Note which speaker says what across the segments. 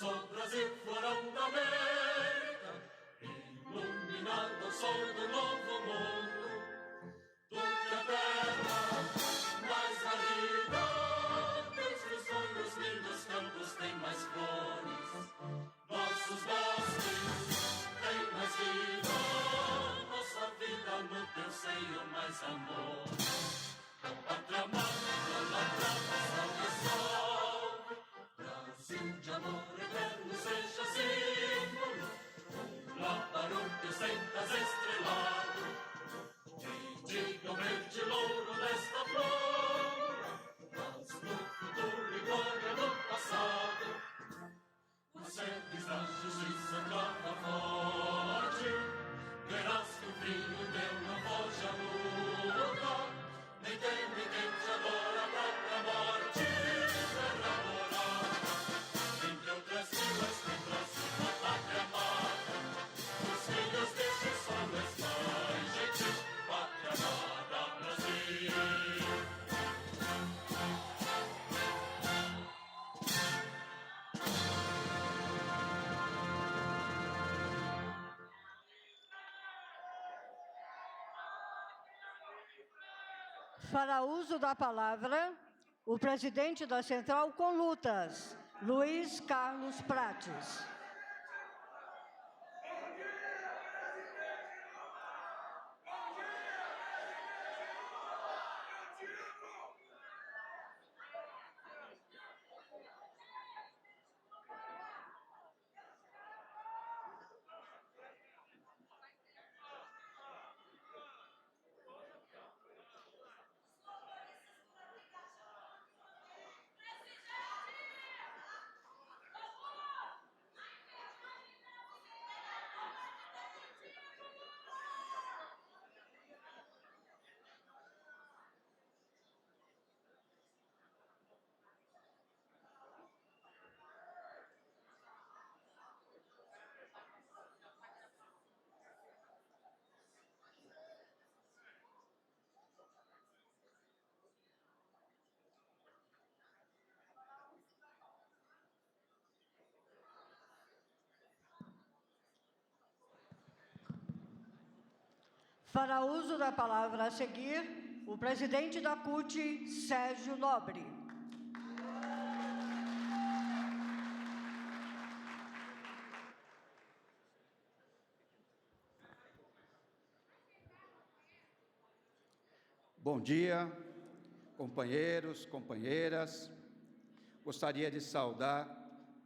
Speaker 1: o Brasil, florão da América, iluminado ao sol do novo mundo, do que a terra mais árida, Deus dos sonhos lindos campos tem mais flores, nossos bosques têm mais vida, nossa vida no teu seio mais amor. Pátria amada, idolatrada, salve, salve, Brasil de amor eterno seja símbolo, lá para o teu sentas estrelado, e diga o verde louro desta flor, mas no futuro e glória do passado, os sedes da justiça clama forte, verás que o filho teu não foge à luta, nem teme quem te adora a própria morte, terra morada, entre outras filas tem próxima pátria amada, os filhos deste solo estão gente, pátria amada, Brasil.
Speaker 2: Para uso da palavra, o presidente da Central com Lutas, Luiz Carlos Prates. Para uso da palavra a seguir, o presidente da CUT, Sérgio Nobre.
Speaker 3: Bom dia, companheiros, companheiras. Gostaria de saudar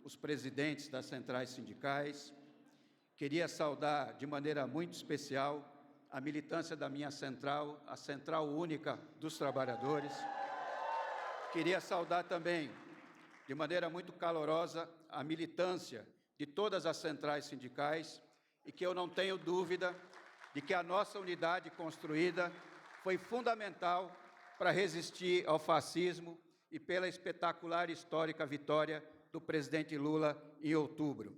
Speaker 3: os presidentes das centrais sindicais. Queria saudar de maneira muito especial a militância da minha central, a Central Única dos Trabalhadores. Queria saudar também, de maneira muito calorosa, a militância de todas as centrais sindicais e que eu não tenho dúvida de que a nossa unidade construída foi fundamental para resistir ao fascismo e pela espetacular e histórica vitória do presidente Lula em outubro.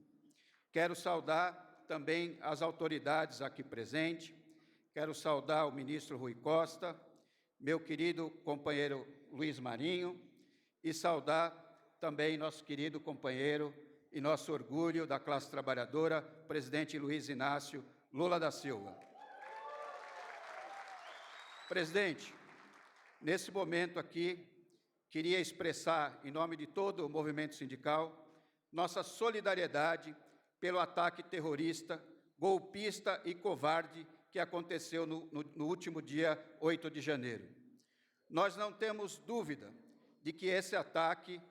Speaker 3: Quero saudar também as autoridades aqui presentes, quero saudar o ministro Rui Costa, meu querido companheiro Luiz Marinho, e saudar também nosso querido companheiro e nosso orgulho da classe trabalhadora, presidente Luiz Inácio Lula da Silva. Presidente, nesse momento aqui, queria expressar, em nome de todo o movimento sindical, nossa solidariedade pelo ataque terrorista, golpista e covarde que aconteceu no último dia 8 de janeiro. Nós não temos dúvida de que esse ataque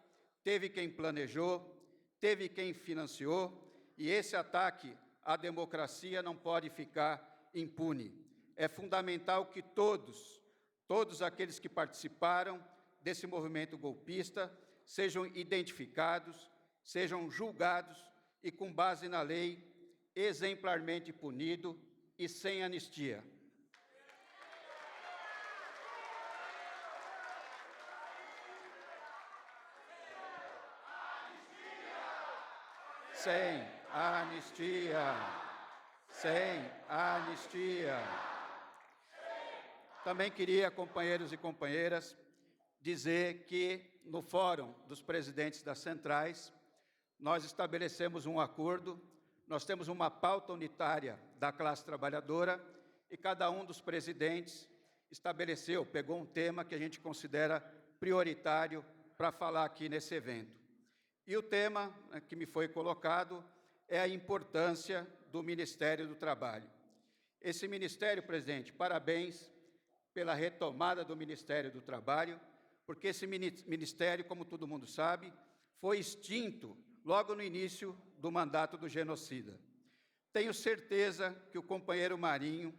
Speaker 3: teve quem planejou, teve quem financiou, e esse ataque à democracia não pode ficar impune. É fundamental que todos aqueles que participaram desse movimento golpista sejam identificados, sejam julgados e, com base na lei, exemplarmente punidos e sem anistia. Sem anistia! Sem anistia! Também queria, companheiros e companheiras, dizer que no Fórum dos Presidentes das Centrais, nós estabelecemos um acordo, nós temos uma pauta unitária da classe trabalhadora e cada um dos presidentes pegou um tema que a gente considera prioritário para falar aqui nesse evento. E o tema que me foi colocado é a importância do Ministério do Trabalho. Esse Ministério, presidente, parabéns pela retomada do Ministério do Trabalho, porque esse Ministério, como todo mundo sabe, foi extinto logo no início do mandato do genocida. Tenho certeza que o companheiro Marinho,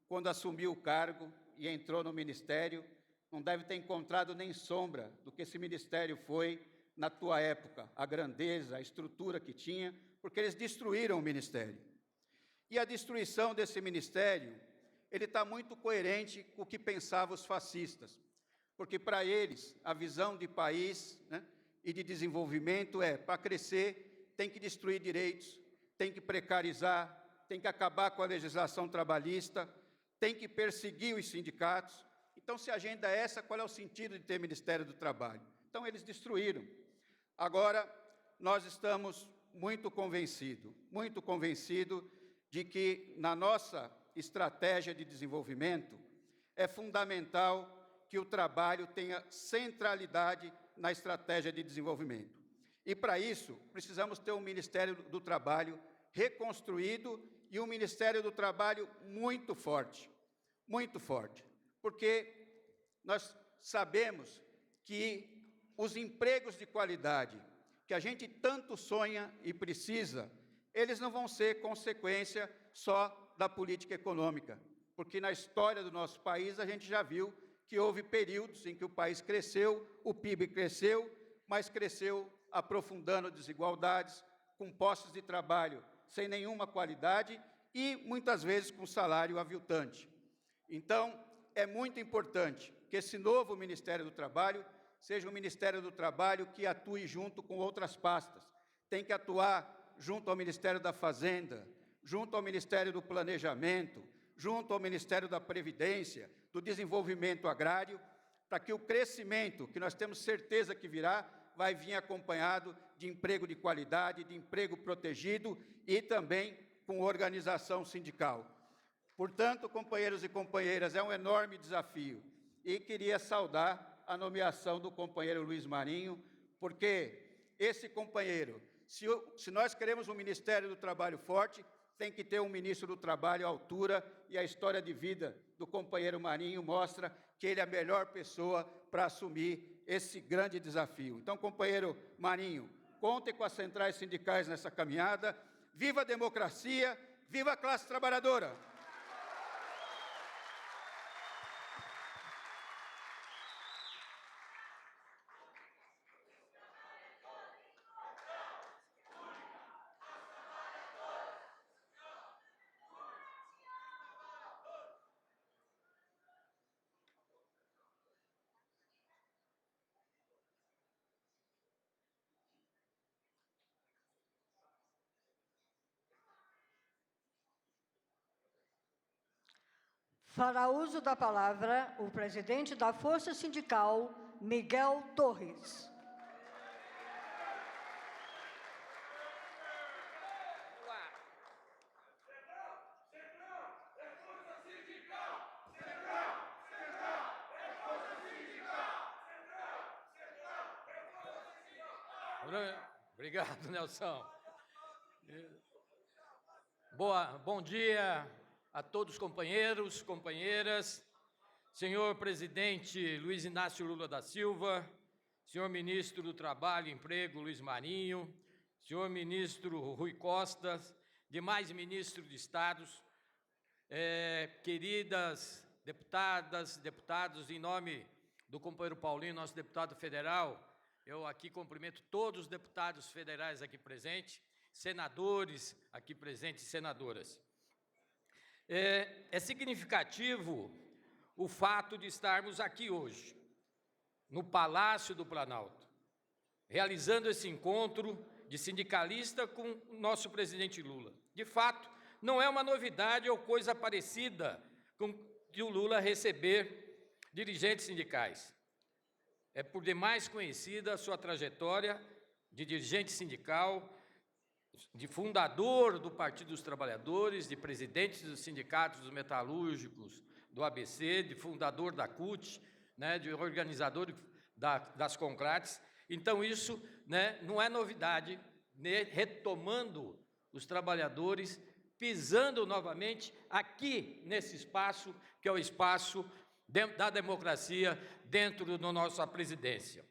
Speaker 3: quando assumiu o cargo e entrou no Ministério, não deve ter encontrado nem sombra do que esse Ministério foi na tua época, a grandeza, a estrutura que tinha, porque eles destruíram o Ministério. E a destruição desse Ministério, ele está muito coerente com o que pensavam os fascistas, porque para eles a visão de país, e de desenvolvimento para crescer, tem que destruir direitos, tem que precarizar, tem que acabar com a legislação trabalhista, tem que perseguir os sindicatos. Então, se a agenda é essa, qual é o sentido de ter Ministério do Trabalho? Então, eles destruíram. Agora, nós estamos muito convencidos de que, na nossa estratégia de desenvolvimento, é fundamental que o trabalho tenha centralidade na estratégia de desenvolvimento. E, para isso, precisamos ter um Ministério do Trabalho reconstruído e um Ministério do Trabalho muito forte, porque nós sabemos que os empregos de qualidade que a gente tanto sonha e precisa, eles não vão ser consequência só da política econômica, porque na história do nosso país a gente já viu que houve períodos em que o país cresceu, o PIB cresceu, mas cresceu aprofundando desigualdades, com postos de trabalho sem nenhuma qualidade e, muitas vezes, com salário aviltante. Então, é muito importante que esse novo Ministério do Trabalho seja um Ministério do Trabalho que atue junto com outras pastas. Tem que atuar junto ao Ministério da Fazenda, junto ao Ministério do Planejamento, junto ao Ministério da Previdência, do Desenvolvimento Agrário, para que o crescimento, que nós temos certeza que virá, vai vir acompanhado de emprego de qualidade, de emprego protegido e também com organização sindical. Portanto, companheiros e companheiras, é um enorme desafio. E queria saudar a nomeação do companheiro Luiz Marinho, porque esse companheiro, se nós queremos um Ministério do Trabalho forte, tem que ter um ministro do Trabalho à altura, e a história de vida do companheiro Marinho mostra que ele é a melhor pessoa para assumir esse grande desafio. Então, companheiro Marinho, contem com as centrais sindicais nessa caminhada. Viva a democracia, viva a classe trabalhadora!
Speaker 2: Fará uso da palavra o presidente da Força Sindical, Miguel Torres.
Speaker 4: Obrigado, Nelson. Bom dia a todos os companheiros, companheiras, senhor presidente Luiz Inácio Lula da Silva, senhor ministro do Trabalho e Emprego Luiz Marinho, senhor ministro Rui Costa, demais ministros de Estados, queridas deputadas, deputados, em nome do companheiro Paulinho, nosso deputado federal, eu aqui cumprimento todos os deputados federais aqui presentes, senadores aqui presentes e senadoras. É significativo o fato de estarmos aqui hoje, no Palácio do Planalto, realizando esse encontro de sindicalista com o nosso presidente Lula. De fato, não é uma novidade ou coisa parecida com de o Lula receber dirigentes sindicais. É por demais conhecida a sua trajetória de dirigente sindical, de fundador do Partido dos Trabalhadores, de presidente dos sindicatos dos metalúrgicos do ABC, de fundador da CUT, né, de organizador das Concrates. Então, isso, né, não é novidade, né, retomando os trabalhadores, pisando novamente aqui nesse espaço, que é o espaço da democracia dentro da nossa presidência.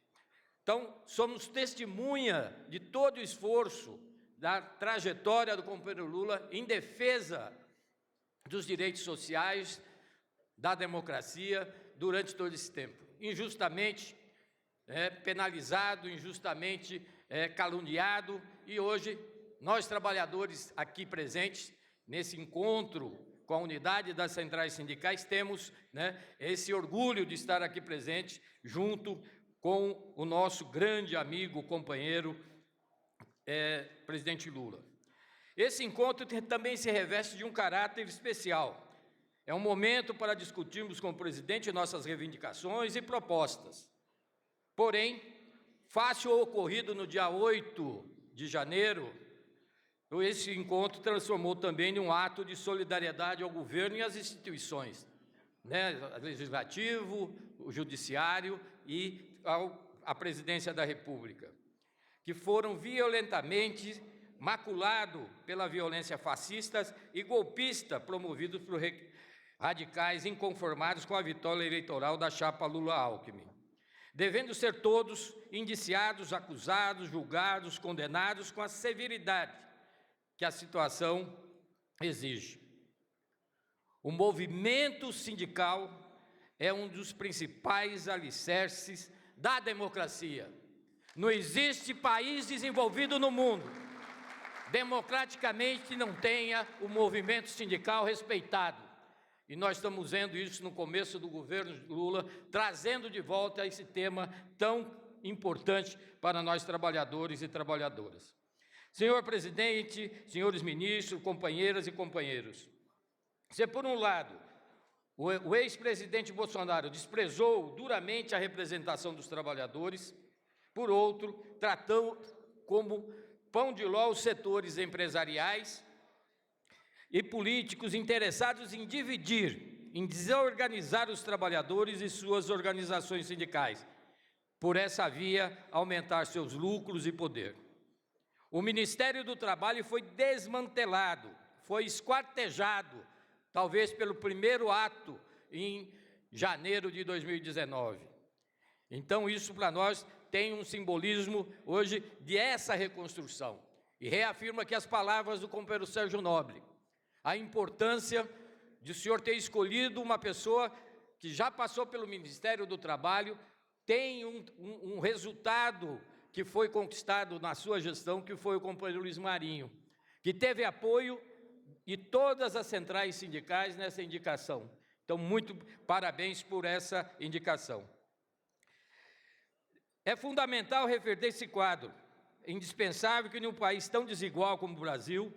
Speaker 4: Então, somos testemunha de todo o esforço da trajetória do companheiro Lula em defesa dos direitos sociais, da democracia, durante todo esse tempo. Injustamente penalizado, injustamente caluniado, e hoje nós, trabalhadores aqui presentes, nesse encontro com a unidade das centrais sindicais, temos, né, esse orgulho de estar aqui presente, junto com o nosso grande amigo, companheiro, presidente Lula. Esse encontro também se reveste de um caráter especial. É um momento para discutirmos com o presidente nossas reivindicações e propostas. Porém, face ao ocorrido no dia 8 de janeiro, esse encontro transformou também em um ato de solidariedade ao governo e às instituições, né, legislativo, o judiciário e a presidência da República, que foram violentamente maculados pela violência fascista e golpista promovidos por radicais inconformados com a vitória eleitoral da chapa Lula-Alckmin, devendo ser todos indiciados, acusados, julgados, condenados com a severidade que a situação exige. O movimento sindical é um dos principais alicerces da democracia. Não existe país desenvolvido no mundo, democraticamente, que não tenha o movimento sindical respeitado. E nós estamos vendo isso no começo do governo Lula, trazendo de volta esse tema tão importante para nós trabalhadores e trabalhadoras. Senhor presidente, senhores ministros, companheiras e companheiros, se por um lado o ex-presidente Bolsonaro desprezou duramente a representação dos trabalhadores, por outro, tratou como pão de ló os setores empresariais e políticos interessados em dividir, em desorganizar os trabalhadores e suas organizações sindicais, por essa via aumentar seus lucros e poder. O Ministério do Trabalho foi desmantelado, foi esquartejado, talvez pelo primeiro ato em janeiro de 2019. Então, isso para nós tem um simbolismo hoje de essa reconstrução, e reafirma aqui as palavras do companheiro Sérgio Nobre, a importância de o senhor ter escolhido uma pessoa que já passou pelo Ministério do Trabalho, tem um resultado que foi conquistado na sua gestão, que foi o companheiro Luiz Marinho, que teve apoio de todas as centrais sindicais nessa indicação. Então, muito parabéns por essa indicação. É fundamental reverter esse quadro. É indispensável que, em um país tão desigual como o Brasil,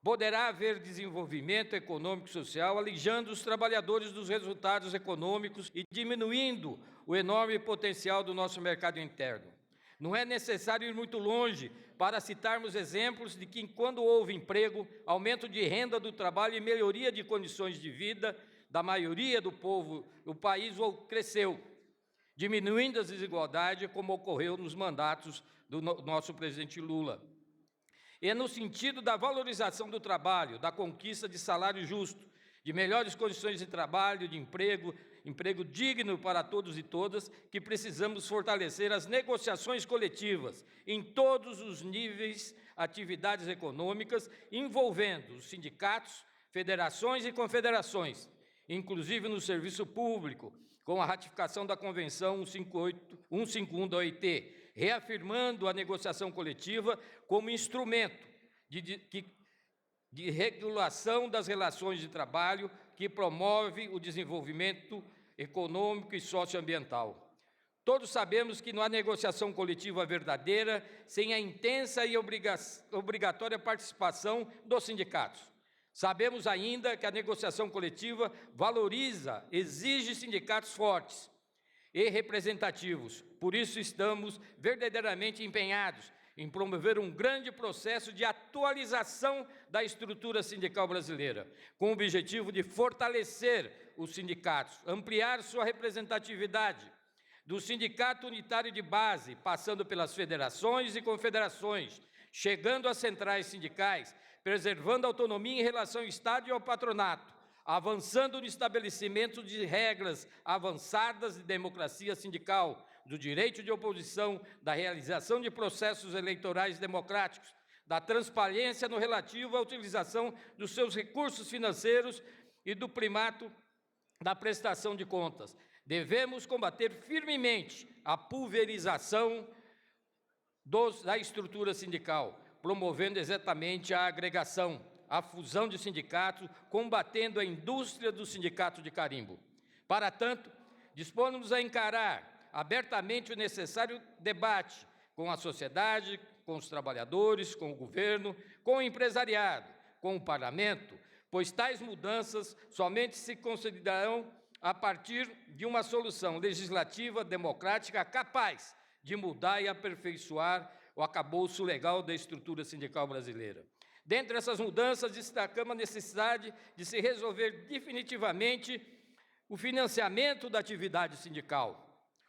Speaker 4: poderá haver desenvolvimento econômico e social, alijando os trabalhadores dos resultados econômicos e diminuindo o enorme potencial do nosso mercado interno. Não é necessário ir muito longe para citarmos exemplos de que, quando houve emprego, aumento de renda do trabalho e melhoria de condições de vida da maioria do povo, o país cresceu, diminuindo as desigualdades, como ocorreu nos mandatos do nosso presidente Lula. E é no sentido da valorização do trabalho, da conquista de salário justo, de melhores condições de trabalho, de emprego digno para todos e todas, que precisamos fortalecer as negociações coletivas em todos os níveis, atividades econômicas, envolvendo os sindicatos, federações e confederações, inclusive no serviço público, com a ratificação da Convenção 151 da OIT, reafirmando a negociação coletiva como instrumento de regulação das relações de trabalho que promove o desenvolvimento econômico e socioambiental. Todos sabemos que não há negociação coletiva verdadeira sem a intensa e obrigatória participação dos sindicatos. Sabemos ainda que a negociação coletiva valoriza, exige sindicatos fortes, e representativos. Por isso estamos verdadeiramente empenhados em promover um grande processo de atualização da estrutura sindical brasileira, com o objetivo de fortalecer os sindicatos, ampliar sua representatividade, do sindicato unitário de base, passando pelas federações e confederações, chegando às centrais sindicais, preservando a autonomia em relação ao Estado e ao patronato, avançando no estabelecimento de regras avançadas de democracia sindical, do direito de oposição, da realização de processos eleitorais democráticos, da transparência no relativo à utilização dos seus recursos financeiros e do primato da prestação de contas. Devemos combater firmemente a pulverização da estrutura sindical, promovendo exatamente a agregação, a fusão de sindicatos, combatendo a indústria do sindicato de carimbo. Para tanto, dispomos a encarar abertamente o necessário debate com a sociedade, com os trabalhadores, com o governo, com o empresariado, com o parlamento, pois tais mudanças somente se considerarão a partir de uma solução legislativa democrática capaz de mudar e aperfeiçoar o arcabouço legal da estrutura sindical brasileira. Dentre essas mudanças, destacamos a necessidade de se resolver definitivamente o financiamento da atividade sindical.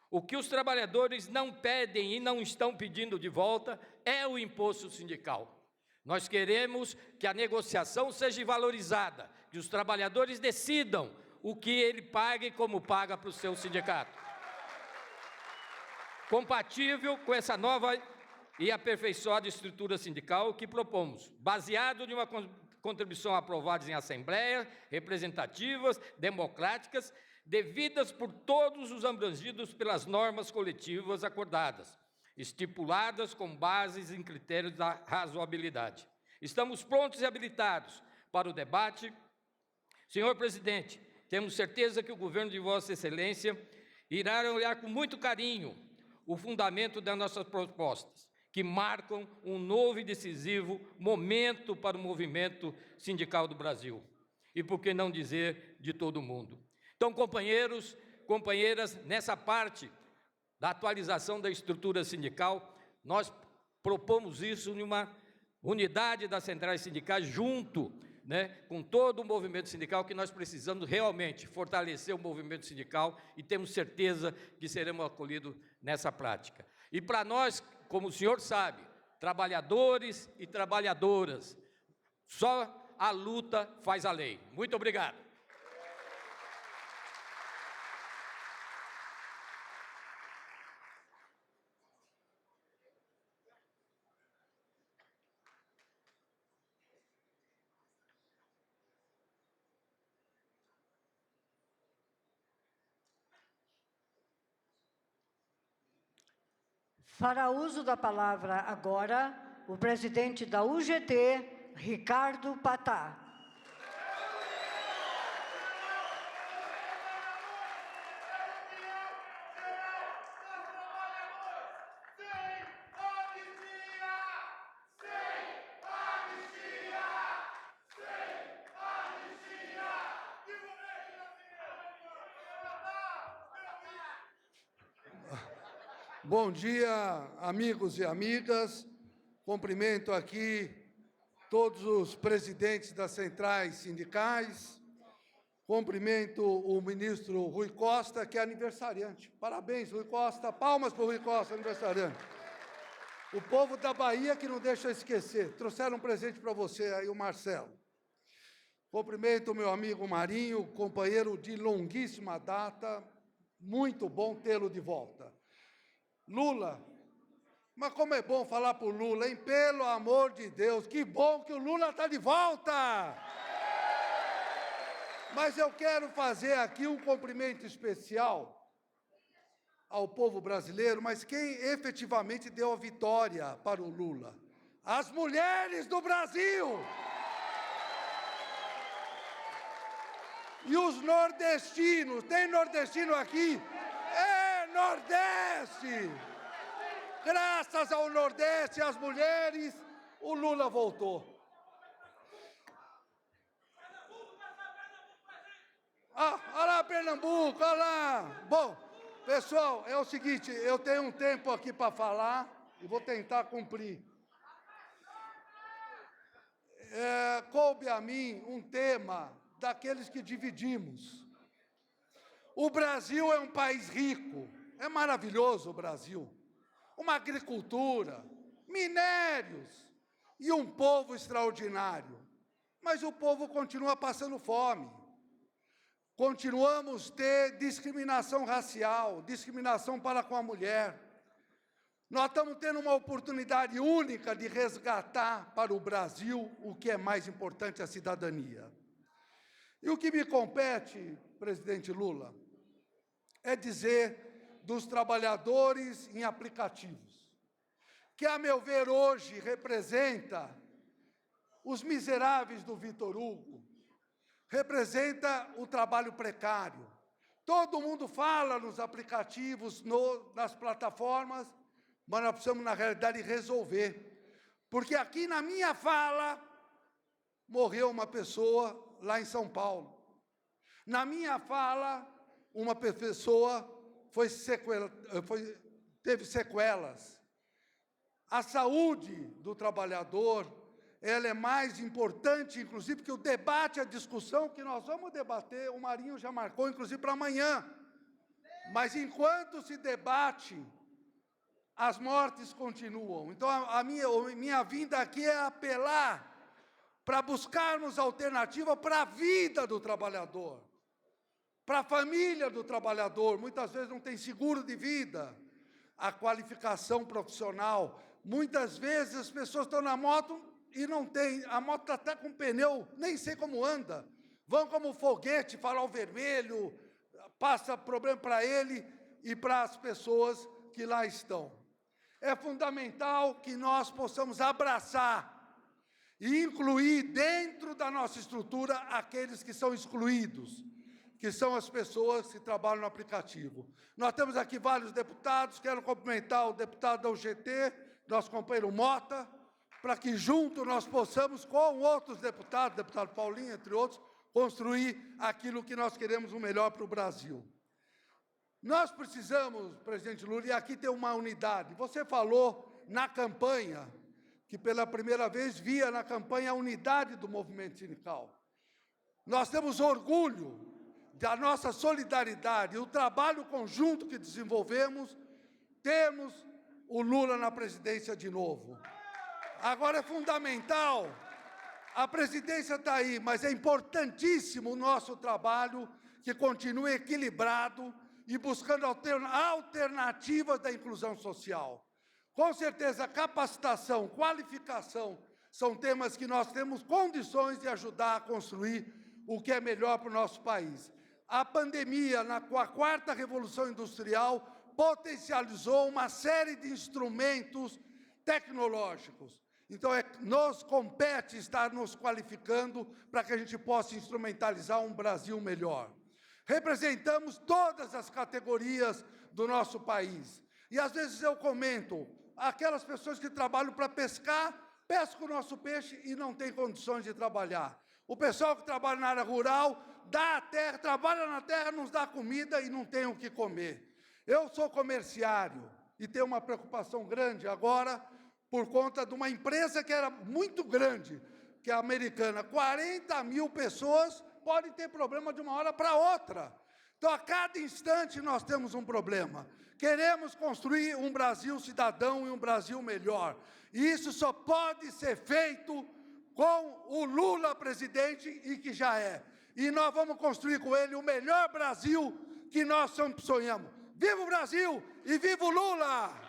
Speaker 4: O que os trabalhadores não pedem e não estão pedindo de volta é o imposto sindical. Nós queremos que a negociação seja valorizada, que os trabalhadores decidam o que ele paga e como paga para o seu sindicato. Compatível com essa nova e aperfeiçoada estrutura sindical que propomos, baseado em uma contribuição aprovada em assembleias representativas, democráticas, devidas por todos os abrangidos pelas normas coletivas acordadas, estipuladas com bases em critérios da razoabilidade. Estamos prontos e habilitados para o debate. Senhor presidente, temos certeza que o governo de Vossa Excelência irá olhar com muito carinho o fundamento das nossas propostas, que marcam um novo e decisivo momento para o movimento sindical do Brasil, e por que não dizer de todo o mundo. Então, companheiros, companheiras, nessa parte da atualização da estrutura sindical, nós propomos isso em uma unidade das centrais sindicais, junto, com todo o movimento sindical, que nós precisamos realmente fortalecer o movimento sindical e temos certeza que seremos acolhidos nessa prática. E para nós, como o senhor sabe, trabalhadores e trabalhadoras, só a luta faz a lei. Muito obrigado.
Speaker 2: Fará uso da palavra agora o presidente da UGT, Ricardo Patá.
Speaker 5: Bom dia, amigos e amigas. Cumprimento aqui todos os presidentes das centrais sindicais. Cumprimento o ministro Rui Costa, que é aniversariante. Parabéns, Rui Costa. Palmas para o Rui Costa, aniversariante. O povo da Bahia que não deixa eu esquecer. Trouxeram um presente para você aí, o Marcelo. Cumprimento o meu amigo Marinho, companheiro de longuíssima data. Muito bom tê-lo de volta. Lula, mas como é bom falar para o Lula, hein? Pelo amor de Deus, que bom que o Lula está de volta! Mas eu quero fazer aqui um cumprimento especial ao povo brasileiro, mas quem efetivamente deu a vitória para o Lula? As mulheres do Brasil! E os nordestinos, tem nordestino aqui? Nordeste! Graças ao Nordeste e às mulheres, o Lula voltou. Olha lá, Pernambuco, olha lá. Bom, Pessoal, é o seguinte, eu tenho um tempo aqui para falar e vou tentar cumprir. Coube a mim um tema daqueles que dividimos. O Brasil é um país rico, é maravilhoso o Brasil. Uma agricultura, minérios e um povo extraordinário. Mas o povo continua passando fome. Continuamos a ter discriminação racial, discriminação para com a mulher. Nós estamos tendo uma oportunidade única de resgatar para o Brasil o que é mais importante, a cidadania. E o que me compete, presidente Lula, é dizer dos trabalhadores em aplicativos, que, a meu ver, hoje representa os miseráveis do Vitor Hugo, representa o trabalho precário. Todo mundo fala nos aplicativos, nas plataformas, mas nós precisamos, na realidade, resolver. Porque aqui na minha fala, morreu uma pessoa lá em São Paulo. Na minha fala, uma pessoa teve sequelas. A saúde do trabalhador, ela é mais importante, inclusive, que o debate, a discussão que nós vamos debater, o Marinho já marcou, inclusive, para amanhã. Mas, enquanto se debate, as mortes continuam. Então, a minha vinda aqui é apelar para buscarmos alternativa para a vida do trabalhador, para a família do trabalhador. Muitas vezes não tem seguro de vida, a qualificação profissional. Muitas vezes as pessoas estão na moto e não tem, a moto está até com pneu, nem sei como anda. Vão como foguete, farol vermelho, passa problema para ele e para as pessoas que lá estão. É fundamental que nós possamos abraçar e incluir dentro da nossa estrutura aqueles que são excluídos, que são as pessoas que trabalham no aplicativo. Nós temos aqui vários deputados, quero cumprimentar o deputado da UGT, nosso companheiro Mota, para que junto nós possamos, com outros deputados, deputado Paulinho, entre outros, construir aquilo que nós queremos o melhor para o Brasil. Nós precisamos, presidente Lula, e aqui tem uma unidade. Você falou na campanha, que pela primeira vez via na campanha a unidade do movimento sindical. Nós temos orgulho da nossa solidariedade, o trabalho conjunto que desenvolvemos, temos o Lula na presidência de novo. Agora é fundamental, a presidência está aí, mas é importantíssimo o nosso trabalho que continue equilibrado e buscando alternativas da inclusão social. Com certeza, capacitação, qualificação, são temas que nós temos condições de ajudar a construir o que é melhor para o nosso país. A pandemia, com a quarta revolução industrial, potencializou uma série de instrumentos tecnológicos. Então, nos compete estar nos qualificando para que a gente possa instrumentalizar um Brasil melhor. Representamos todas as categorias do nosso país. E, às vezes, eu comento, aquelas pessoas que trabalham para pescar, pescam o nosso peixe e não têm condições de trabalhar. O pessoal que trabalha na área rural, dá a terra, trabalha na terra, nos dá comida e não tem o que comer. Eu sou comerciário e tenho uma preocupação grande agora por conta de uma empresa que era muito grande, que é a Americana. 40 mil pessoas podem ter problema de uma hora para outra. Então, a cada instante nós temos um problema. Queremos construir um Brasil cidadão e um Brasil melhor. E isso só pode ser feito com o Lula presidente e que já é. E nós vamos construir com ele o melhor Brasil que nós sempre sonhamos. Viva o Brasil e viva o Lula!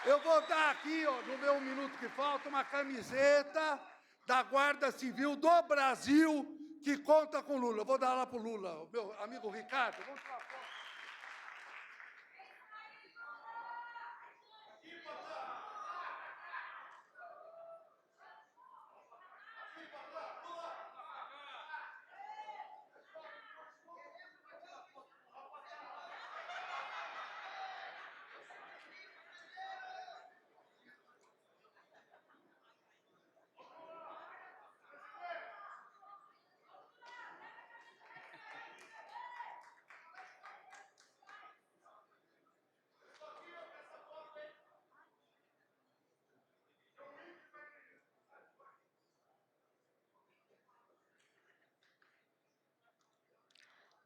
Speaker 5: Eu vou dar aqui, ó, no meu minuto que falta, uma camiseta da Guarda Civil do Brasil que conta com o Lula. Eu vou dar lá para o Lula, o meu amigo Ricardo. Vamos tirar foto.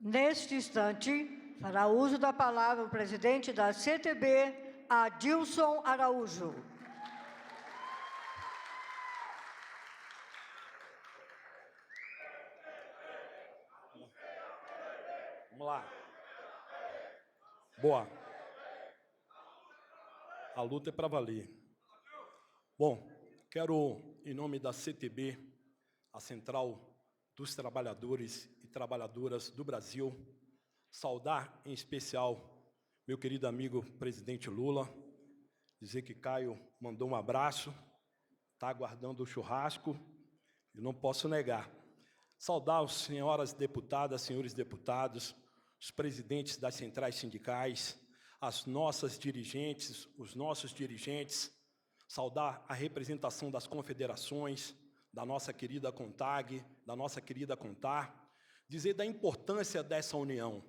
Speaker 2: Neste instante, fará uso da palavra o presidente da CTB, Adilson Araújo.
Speaker 6: Vamos lá. Boa. A luta é para valer. Bom, quero, em nome da CTB, a Central dos Trabalhadores e Trabalhadoras do Brasil, saudar em especial meu querido amigo presidente Lula, dizer que Caio mandou um abraço, está aguardando o churrasco, e não posso negar. Saudar as senhoras deputadas, senhores deputados, os presidentes das centrais sindicais, as nossas dirigentes, os nossos dirigentes, saudar a representação das confederações, da nossa querida CONTAG, da nossa querida CONTAR, dizer da importância dessa união.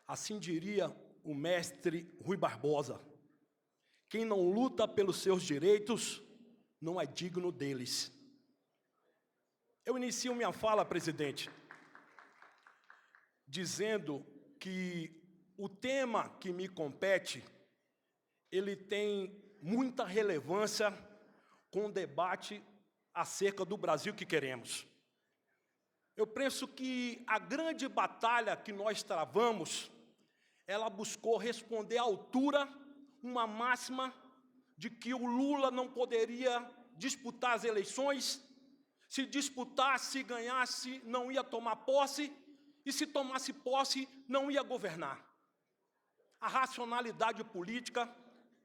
Speaker 6: Assim diria o mestre Rui Barbosa: quem não luta pelos seus direitos não é digno deles. Eu inicio minha fala, presidente, dizendo que o tema que me compete, ele tem muita relevância com o debate acerca do Brasil que queremos. Eu penso que a grande batalha que nós travamos, ela buscou responder à altura uma máxima de que o Lula não poderia disputar as eleições, se disputasse, ganhasse, não ia tomar posse, e se tomasse posse, não ia governar. A racionalidade política,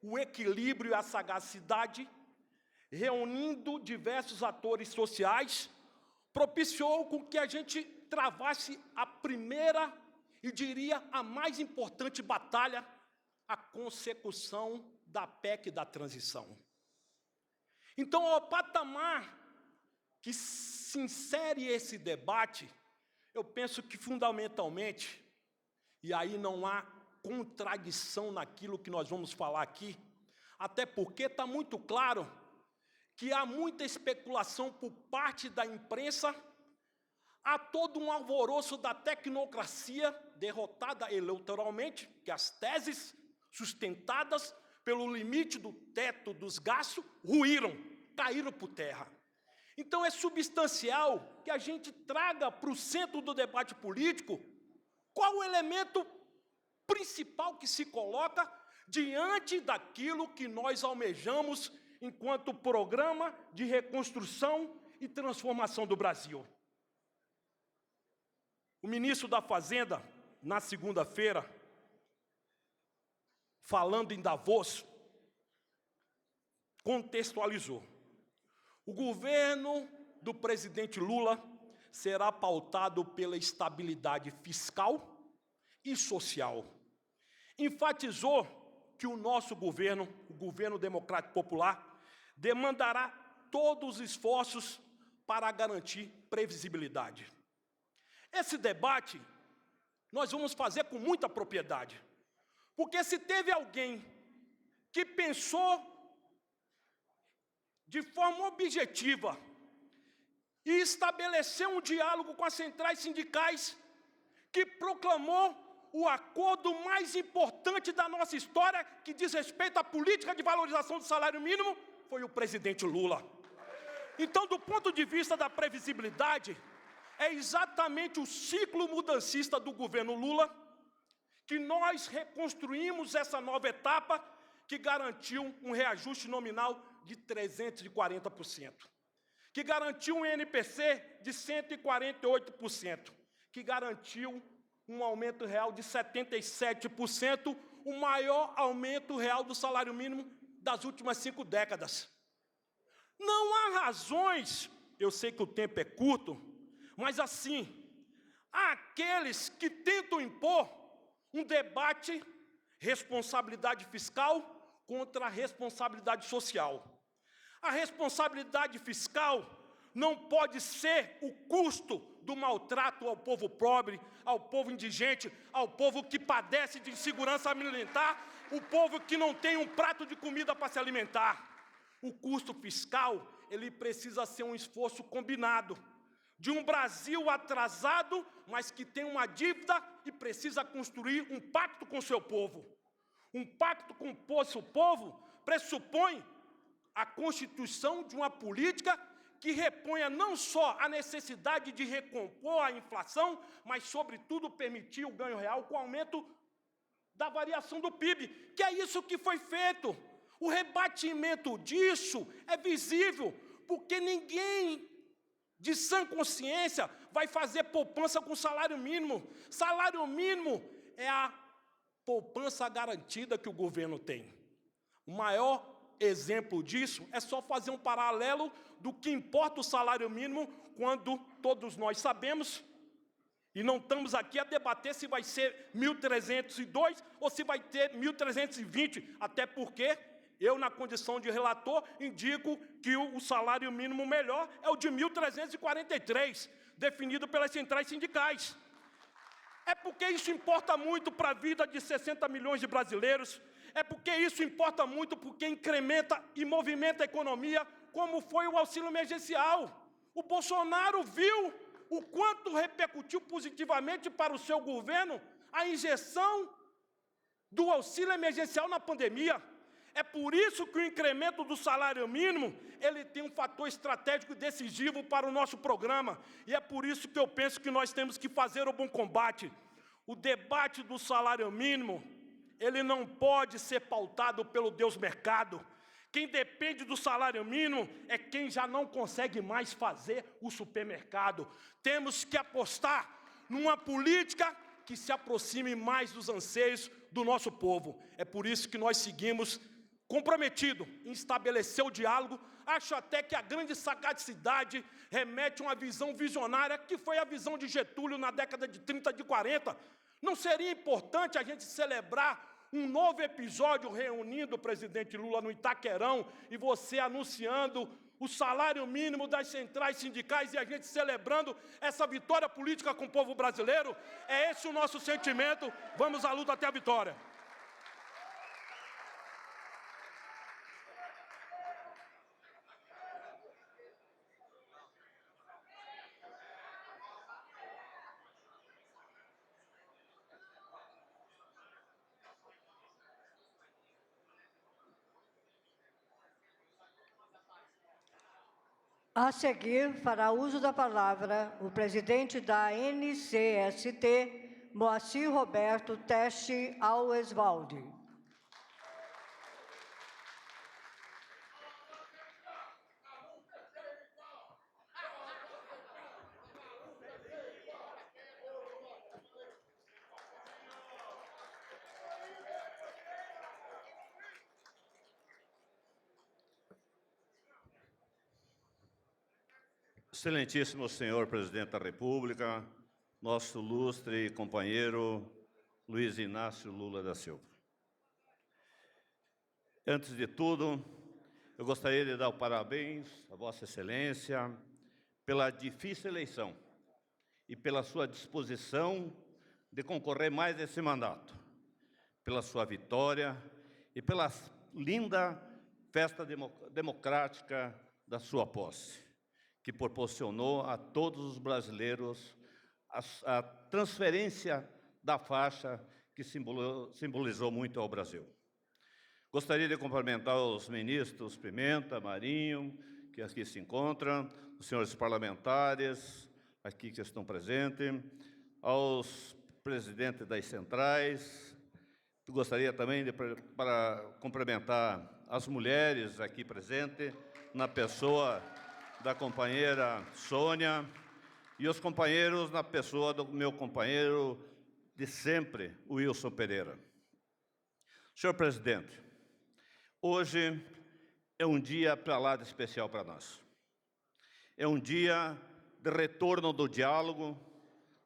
Speaker 6: o equilíbrio e a sagacidade, reunindo diversos atores sociais, propiciou com que a gente travasse a primeira e, diria, a mais importante batalha, a consecução da PEC da transição. Então, ao patamar que se insere esse debate, eu penso que, fundamentalmente, e aí não há contradição naquilo que nós vamos falar aqui, até porque está muito claro que há muita especulação por parte da imprensa, há todo um alvoroço da tecnocracia derrotada eleitoralmente, que as teses sustentadas pelo limite do teto dos gastos ruíram, caíram por terra. Então é substancial que a gente traga para o centro do debate político qual o elemento principal que se coloca diante daquilo que nós almejamos enquanto programa de reconstrução e transformação do Brasil. O ministro da Fazenda, na segunda-feira, falando em Davos, contextualizou. O governo do presidente Lula será pautado pela estabilidade fiscal e social. Enfatizou que o nosso governo, o governo democrático popular, demandará todos os esforços para garantir previsibilidade. Esse debate nós vamos fazer com muita propriedade, porque se teve alguém que pensou de forma objetiva e estabeleceu um diálogo com as centrais sindicais, que proclamou o acordo mais importante da nossa história, que diz respeito à política de valorização do salário mínimo, foi o presidente Lula. Então, do ponto de vista da previsibilidade, é exatamente o ciclo mudancista do governo Lula que nós reconstruímos essa nova etapa que garantiu um reajuste nominal de 340%, que garantiu um NPC de 148%, que garantiu um aumento real de 77%, o maior aumento real do salário mínimo das últimas 5 décadas. Não há razões, eu sei que o tempo é curto, mas assim, há aqueles que tentam impor um debate, responsabilidade fiscal contra a responsabilidade social. A responsabilidade fiscal não pode ser o custo do maltrato ao povo pobre, ao povo indigente, ao povo que padece de insegurança alimentar, o povo que não tem um prato de comida para se alimentar. O custo fiscal, ele precisa ser um esforço combinado de um Brasil atrasado, mas que tem uma dívida e precisa construir um pacto com o seu povo. Um pacto com o seu povo pressupõe a constituição de uma política que reponha não só a necessidade de recompor a inflação, mas, sobretudo, permitir o ganho real com o aumento da variação do PIB, que é isso que foi feito. O rebatimento disso é visível, porque ninguém de sã consciência vai fazer poupança com salário mínimo. Salário mínimo é a poupança garantida que o governo tem. O maior exemplo disso é só fazer um paralelo do que importa o salário mínimo, quando todos nós sabemos, e não estamos aqui a debater se vai ser 1.302 ou se vai ter 1.320, até porque eu, na condição de relator, indico que o salário mínimo melhor é o de 1.343, definido pelas centrais sindicais. É porque isso importa muito para a vida de 60 milhões de brasileiros, é porque isso importa muito porque incrementa e movimenta a economia, como foi o auxílio emergencial. O Bolsonaro viu o quanto repercutiu positivamente para o seu governo a injeção do auxílio emergencial na pandemia. É por isso que o incremento do salário mínimo, ele tem um fator estratégico decisivo para o nosso programa. E é por isso que eu penso que nós temos que fazer o bom combate. O debate do salário mínimo, ele não pode ser pautado pelo Deus mercado. Quem depende do salário mínimo é quem já não consegue mais fazer o supermercado. Temos que apostar numa política que se aproxime mais dos anseios do nosso povo. É por isso que nós seguimos comprometidos em estabelecer o diálogo. Acho até que a grande sagacidade remete a uma visão visionária, que foi a visão de Getúlio na década de 30, de 40. Não seria importante a gente celebrar um novo episódio reunindo o presidente Lula no Itaquerão e você anunciando o salário mínimo das centrais sindicais e a gente celebrando essa vitória política com o povo brasileiro? É esse o nosso sentimento. Vamos à luta até a vitória.
Speaker 2: A seguir, fará uso da palavra o presidente da NCST, Moacir Roberto Teste Auesvaldi.
Speaker 7: Excelentíssimo senhor presidente da República, nosso ilustre companheiro Luiz Inácio Lula da Silva. Antes de tudo, eu gostaria de dar o parabéns a Vossa Excelência pela difícil eleição e pela sua disposição de concorrer mais esse mandato, pela sua vitória e pela linda festa democrática da sua posse, que proporcionou a todos os brasileiros a transferência da faixa que simbolizou muito ao Brasil. Gostaria de cumprimentar os ministros Pimenta, Marinho, que aqui se encontram, os senhores parlamentares aqui que estão presentes, aos presidentes das centrais. Gostaria também de cumprimentar as mulheres aqui presentes, na pessoa da companheira Sônia, e os companheiros na pessoa do meu companheiro de sempre, Wilson Pereira. Senhor presidente, hoje é um dia para lá de especial para nós. É um dia de retorno do diálogo,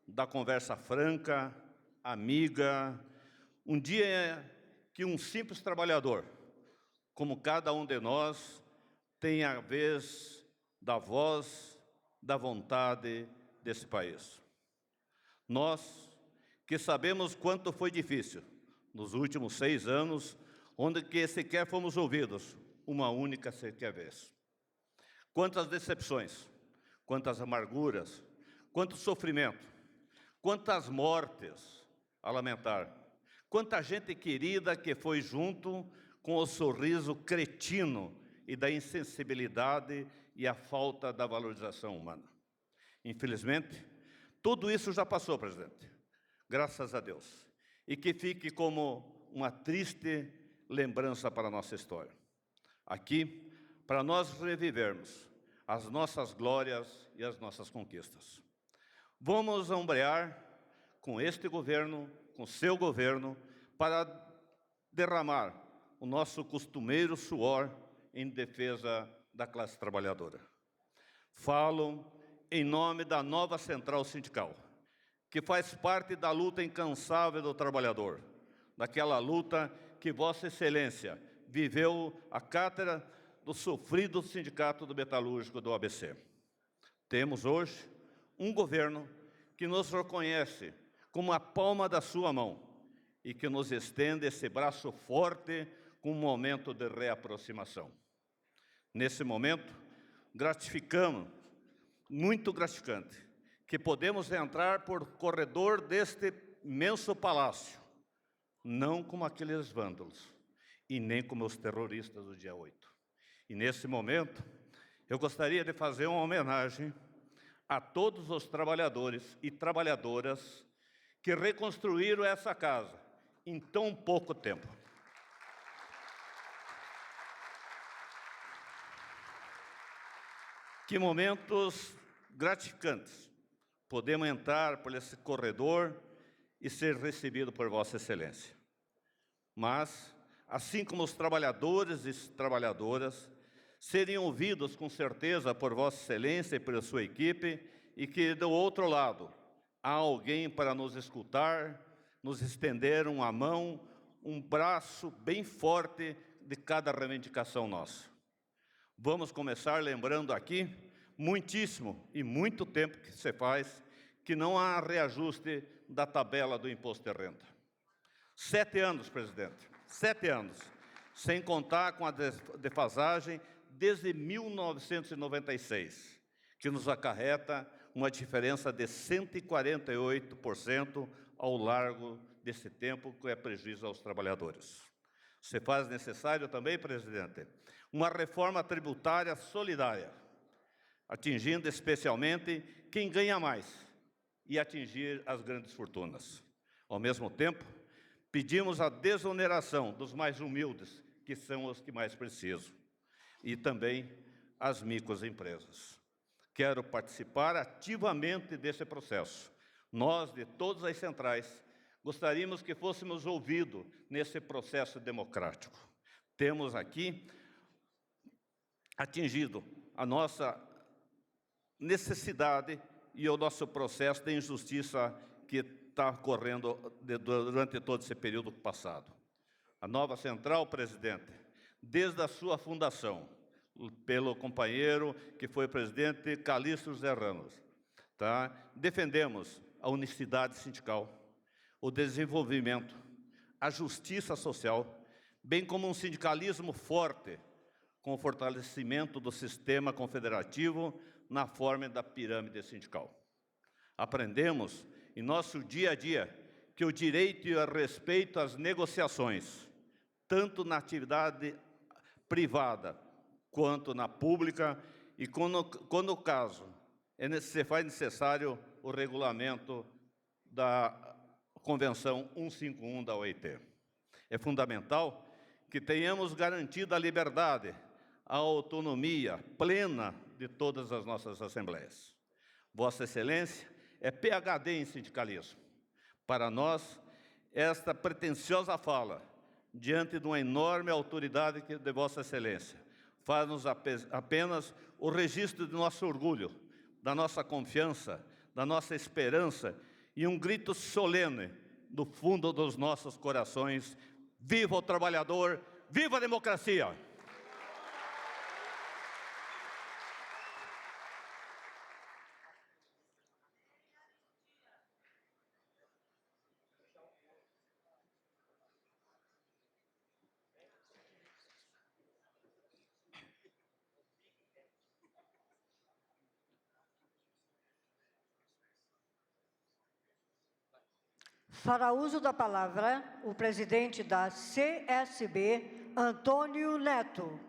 Speaker 7: da conversa franca, amiga, um dia que um simples trabalhador, como cada um de nós, tem a vez da voz, da vontade desse país. Nós, que sabemos quanto foi difícil nos últimos 6 anos, onde que sequer fomos ouvidos uma única sequer vez. Quantas decepções, quantas amarguras, quanto sofrimento, quantas mortes a lamentar, quanta gente querida que foi junto com o sorriso cretino e da insensibilidade e a falta da valorização humana. Infelizmente, tudo isso já passou, presidente, graças a Deus, e que fique como uma triste lembrança para a nossa história. Aqui, para nós revivermos as nossas glórias e as nossas conquistas. Vamos ombrear com este governo, com seu governo, para derramar o nosso costumeiro suor em defesa da classe trabalhadora. Falo em nome da nova central sindical, que faz parte da luta incansável do trabalhador, daquela luta que Vossa Excelência viveu a cátedra do sofrido Sindicato do Metalúrgico do ABC. Temos hoje um governo que nos reconhece como a palma da sua mão e que nos estende esse braço forte com um momento de reaproximação. Nesse momento, gratificamos, muito gratificante, que podemos entrar por corredor deste imenso palácio, não como aqueles vândalos e nem como os terroristas do dia 8. E nesse momento, eu gostaria de fazer uma homenagem a todos os trabalhadores e trabalhadoras que reconstruíram essa casa em tão pouco tempo. Que momentos gratificantes podemos entrar por esse corredor e ser recebido por Vossa Excelência. Mas, assim como os trabalhadores e trabalhadoras, serem ouvidos com certeza por Vossa Excelência e pela sua equipe, e que, do outro lado, há alguém para nos escutar, nos estender uma mão, um braço bem forte de cada reivindicação nossa. Vamos começar lembrando aqui, muitíssimo e muito tempo que se faz, que não há reajuste da tabela do imposto de renda. 7 anos, presidente, 7 anos, sem contar com a defasagem desde 1996, que nos acarreta uma diferença de 148% ao largo desse tempo, que é prejuízo aos trabalhadores. Se faz necessário também, presidente, uma reforma tributária solidária, atingindo especialmente quem ganha mais e atingir as grandes fortunas. Ao mesmo tempo, pedimos a desoneração dos mais humildes, que são os que mais precisam, e também as microempresas. Quero participar ativamente desse processo. Nós, de todas as centrais, gostaríamos que fôssemos ouvidos nesse processo democrático. Temos aqui atingido a nossa necessidade e o nosso processo de injustiça que está ocorrendo durante todo esse período passado. A nova central, presidente, desde a sua fundação, pelo companheiro que foi presidente Calixto José Ramos, defendemos a unicidade sindical, o desenvolvimento, a justiça social, bem como um sindicalismo forte, com o fortalecimento do sistema confederativo na forma da pirâmide sindical. Aprendemos em nosso dia a dia que o direito e o respeito às negociações, tanto na atividade privada quanto na pública, e quando o caso se faz necessário o regulamento da Convenção 151 da OIT. É fundamental que tenhamos garantido a liberdade, a autonomia plena de todas as nossas assembleias. Vossa Excelência é PhD em sindicalismo. Para nós, esta pretensiosa fala, diante de uma enorme autoridade de Vossa Excelência, faz-nos apenas o registro de nosso orgulho, da nossa confiança, da nossa esperança e um grito solene do fundo dos nossos corações: viva o trabalhador, viva a democracia!
Speaker 2: Fará uso da palavra o presidente da CSB, Antônio Neto.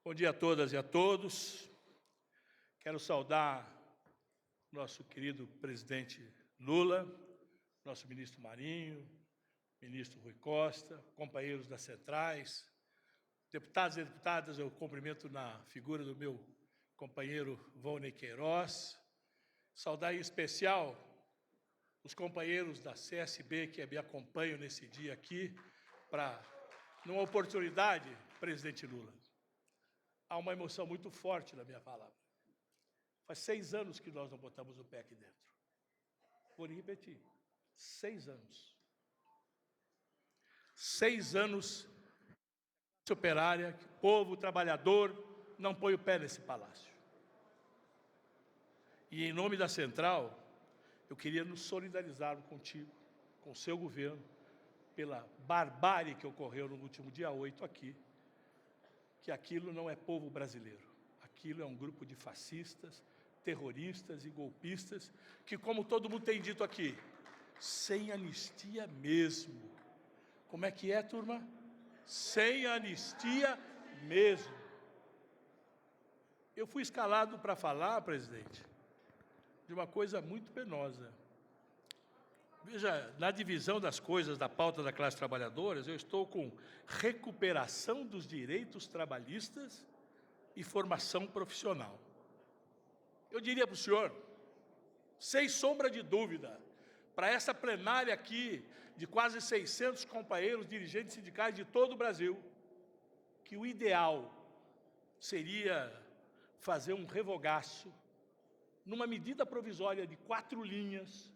Speaker 8: Bom dia a todas e a todos. Quero saudar nosso querido presidente Lula, nosso ministro Marinho, ministro Rui Costa, companheiros das centrais, deputados e deputadas. Eu cumprimento na figura do meu companheiro Volney Queiroz. Saudar em especial os companheiros da CSB que me acompanham nesse dia aqui, numa oportunidade, presidente Lula. Há uma emoção muito forte na minha palavra. Faz 6 anos que nós não botamos o pé aqui dentro. Vou repetir, 6 anos. 6 anos de operária, povo trabalhador não põe o pé nesse palácio. E em nome da Central, eu queria nos solidarizar contigo, com o seu governo, pela barbárie que ocorreu no último dia 8 aqui, que aquilo não é povo brasileiro, aquilo é um grupo de fascistas, terroristas e golpistas, que, como todo mundo tem dito aqui, sem anistia mesmo. Como é que é, turma? Sem anistia mesmo. Eu fui escalado para falar, presidente, de uma coisa muito penosa. Veja, na divisão das coisas da pauta da classe trabalhadora, eu estou com recuperação dos direitos trabalhistas e formação profissional. Eu diria para o senhor, sem sombra de dúvida, para essa plenária aqui, de quase 600 companheiros dirigentes sindicais de todo o Brasil, que o ideal seria fazer um revogaço, numa medida provisória de 4 linhas,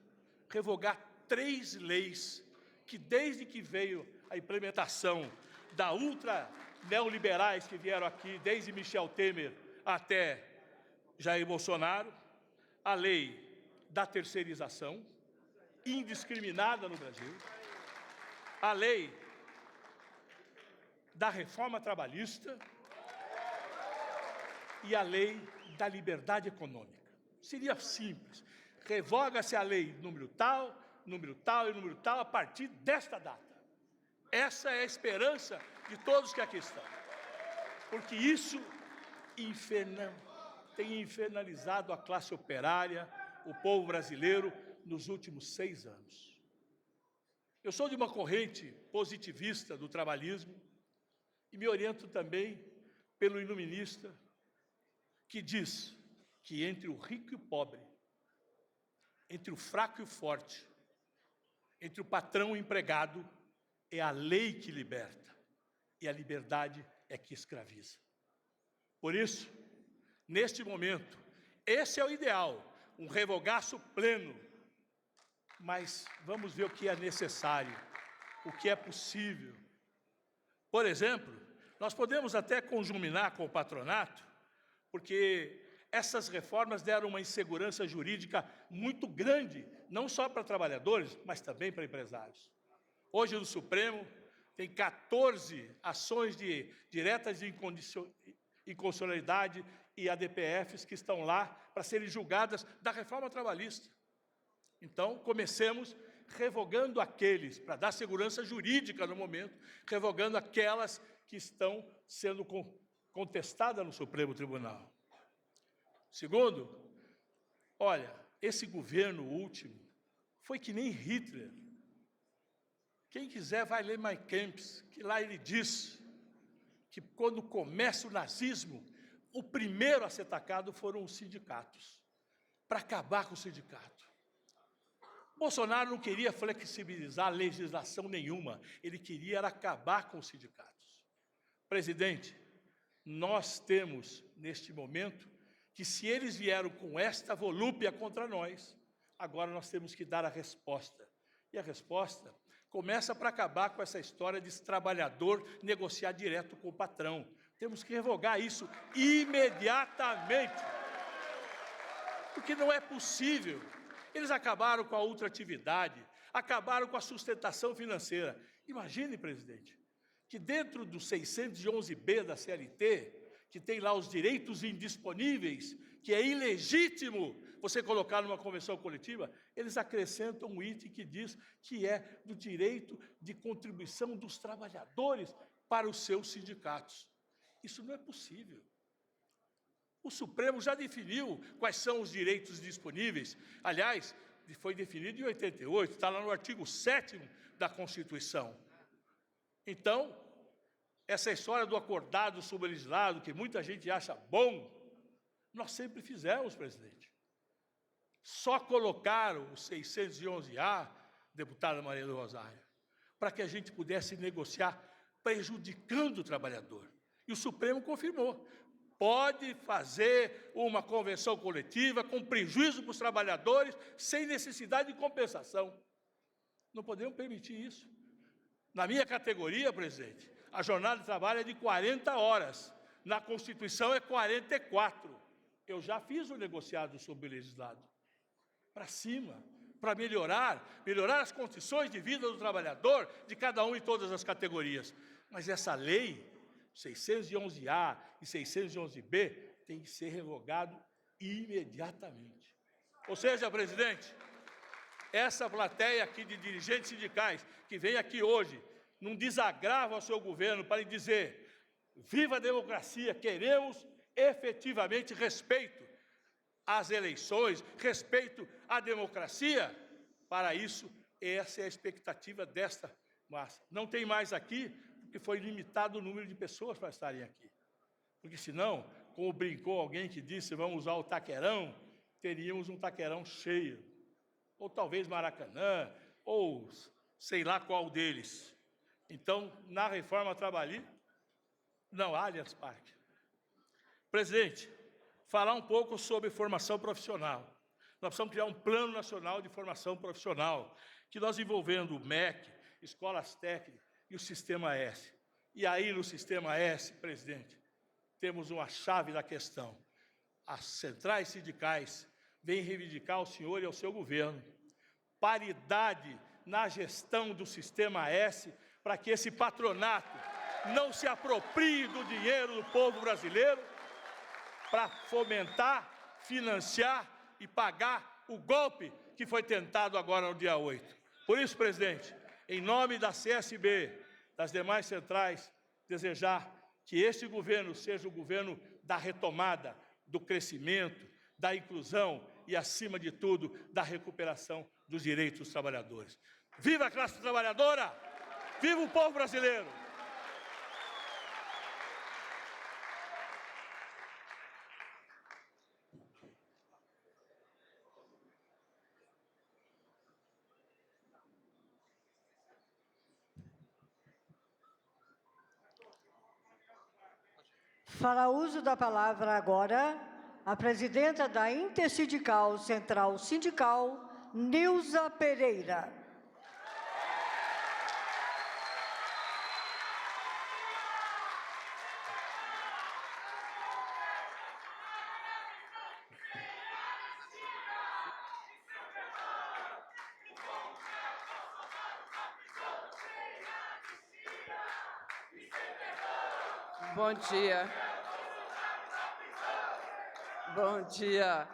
Speaker 8: revogar 3 leis que, desde que veio a implementação da ultra neoliberais que vieram aqui, desde Michel Temer até Jair Bolsonaro, a lei da terceirização, indiscriminada no Brasil, a lei da reforma trabalhista e a lei da liberdade econômica. Seria simples. Revoga-se a lei número tal e número tal a partir desta data. Essa é a esperança de todos que aqui estão. Porque isso tem infernalizado a classe operária, o povo brasileiro, nos últimos 6 anos. Eu sou de uma corrente positivista do trabalhismo e me oriento também pelo iluminista, que diz que entre o rico e o pobre, entre o fraco e o forte, entre o patrão e o empregado, é a lei que liberta e a liberdade é que escraviza. Por isso, neste momento, esse é o ideal, um revogaço pleno, mas vamos ver o que é necessário, o que é possível. Por exemplo, nós podemos até conjuminar com o patronato, porque essas reformas deram uma insegurança jurídica muito grande, não só para trabalhadores, mas também para empresários. Hoje, no Supremo, tem 14 ações diretas de inconstitucionalidade e ADPFs que estão lá para serem julgadas da reforma trabalhista. Então, comecemos revogando aqueles, para dar segurança jurídica no momento, revogando aquelas que estão sendo contestadas no Supremo Tribunal. Segundo, olha, esse governo último foi que nem Hitler. Quem quiser vai ler Mein Kampf, que lá ele diz que quando começa o nazismo, o primeiro a ser atacado foram os sindicatos, para acabar com o sindicato. Bolsonaro não queria flexibilizar legislação nenhuma, ele queria acabar com os sindicatos. Presidente, nós temos, neste momento, que se eles vieram com esta volúpia contra nós, agora nós temos que dar a resposta. E a resposta começa para acabar com essa história de esse trabalhador negociar direto com o patrão. Temos que revogar isso imediatamente. Porque não é possível. Eles acabaram com a ultratividade, acabaram com a sustentação financeira. Imagine, presidente, que dentro do 611B da CLT, que tem lá os direitos indisponíveis, que é ilegítimo você colocar numa convenção coletiva, eles acrescentam um item que diz que é do direito de contribuição dos trabalhadores para os seus sindicatos. Isso não é possível. O Supremo já definiu quais são os direitos disponíveis. Aliás, foi definido em 88, está lá no artigo 7º da Constituição. Então, essa história do acordado sublegislado, que muita gente acha bom, nós sempre fizemos, presidente. Só colocaram o 611-A, deputada Maria do Rosário, para que a gente pudesse negociar prejudicando o trabalhador. E o Supremo confirmou. Pode fazer uma convenção coletiva com prejuízo para os trabalhadores, sem necessidade de compensação. Não podemos permitir isso. Na minha categoria, presidente, a jornada de trabalho é de 40 horas. Na Constituição é 44. Eu já fiz o negociado sobre o legislado. Para cima, para melhorar as condições de vida do trabalhador, de cada um em todas as categorias. Mas essa lei, 611-A e 611-B, tem que ser revogado imediatamente. Ou seja, presidente, essa plateia aqui de dirigentes sindicais que vem aqui hoje, num desagravo ao seu governo, para lhe dizer: viva a democracia, queremos efetivamente respeito às eleições, respeito à democracia. Para isso, essa é a expectativa desta massa. Não tem mais aqui, porque foi limitado o número de pessoas para estarem aqui. Porque senão, como brincou alguém que disse, vamos usar o Taquerão, teríamos um Taquerão cheio. Ou talvez Maracanã, ou sei lá qual deles. Então, na reforma trabalhista, não há Allianz Parque. Presidente, falar um pouco sobre formação profissional. Nós precisamos criar um plano nacional de formação profissional, que nós envolvendo o MEC, escolas técnicas e o Sistema S. E aí, no Sistema S, presidente, temos uma chave da questão. As centrais sindicais vêm reivindicar ao senhor e ao seu governo paridade na gestão do Sistema S, para que esse patronato não se aproprie do dinheiro do povo brasileiro para fomentar, financiar e pagar o golpe que foi tentado agora no dia 8. Por isso, presidente, em nome da CSB, das demais centrais, desejar que este governo seja o governo da retomada, do crescimento, da inclusão e, acima de tudo, da recuperação dos direitos dos trabalhadores. Viva a classe trabalhadora! Viva o povo brasileiro!
Speaker 2: Para uso da palavra agora, a presidenta da Intersindical Central Sindical, Nilza Pereira.
Speaker 9: Bom dia. Bom dia,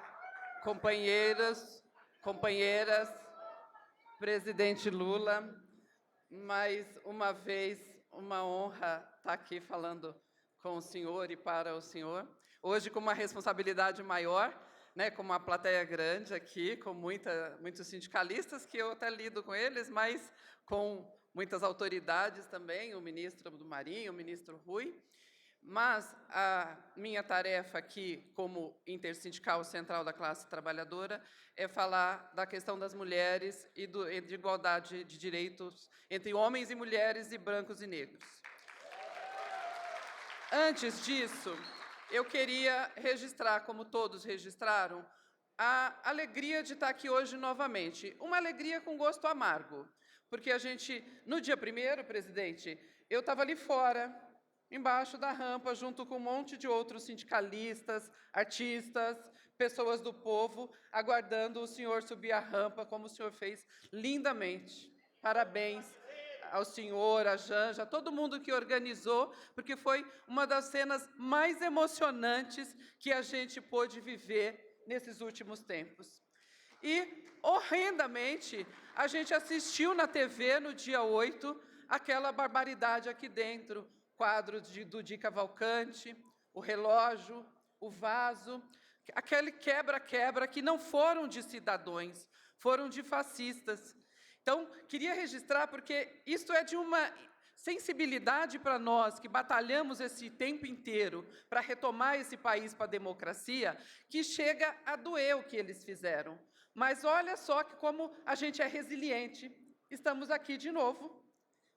Speaker 9: companheiras, presidente Lula. Mais uma vez, uma honra estar aqui falando com o senhor e para o senhor. Hoje, com uma responsabilidade maior, né, com uma plateia grande aqui, com muitos sindicalistas, que eu até lido com eles, mas com muitas autoridades também, o ministro do Marinho, o ministro Rui. Mas a minha tarefa aqui, como intersindical central da classe trabalhadora, é falar da questão das mulheres e de igualdade de direitos entre homens e mulheres e brancos e negros. Antes disso, eu queria registrar, como todos registraram, a alegria de estar aqui hoje novamente. Uma alegria com gosto amargo, porque a gente, no dia 1º, presidente, eu estava ali fora, embaixo da rampa, junto com um monte de outros sindicalistas, artistas, pessoas do povo, aguardando o senhor subir a rampa, como o senhor fez lindamente. Parabéns ao senhor, a Janja, todo mundo que organizou, porque foi uma das cenas mais emocionantes que a gente pôde viver nesses últimos tempos. E, horrendamente, a gente assistiu na TV, no dia 8, aquela barbaridade aqui dentro, quadro do Di Cavalcante, o relógio, o vaso, aquele quebra-quebra que não foram de cidadãos, foram de fascistas. Então, queria registrar, porque isso é de uma sensibilidade para nós, que batalhamos esse tempo inteiro para retomar esse país para a democracia, que chega a doer o que eles fizeram. Mas olha só que como a gente é resiliente. Estamos aqui de novo,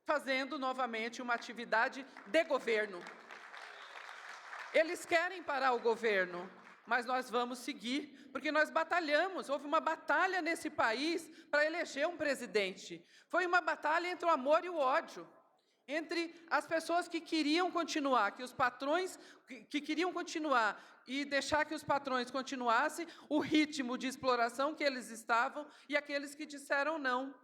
Speaker 9: fazendo novamente uma atividade de governo. Eles querem parar o governo, mas nós vamos seguir, porque nós batalhamos. Houve uma batalha nesse país para eleger um presidente. Foi uma batalha entre o amor e o ódio, entre as pessoas que queriam continuar, que os patrões que queriam continuar e deixar que os patrões continuassem o ritmo de exploração que eles estavam, e aqueles que disseram não.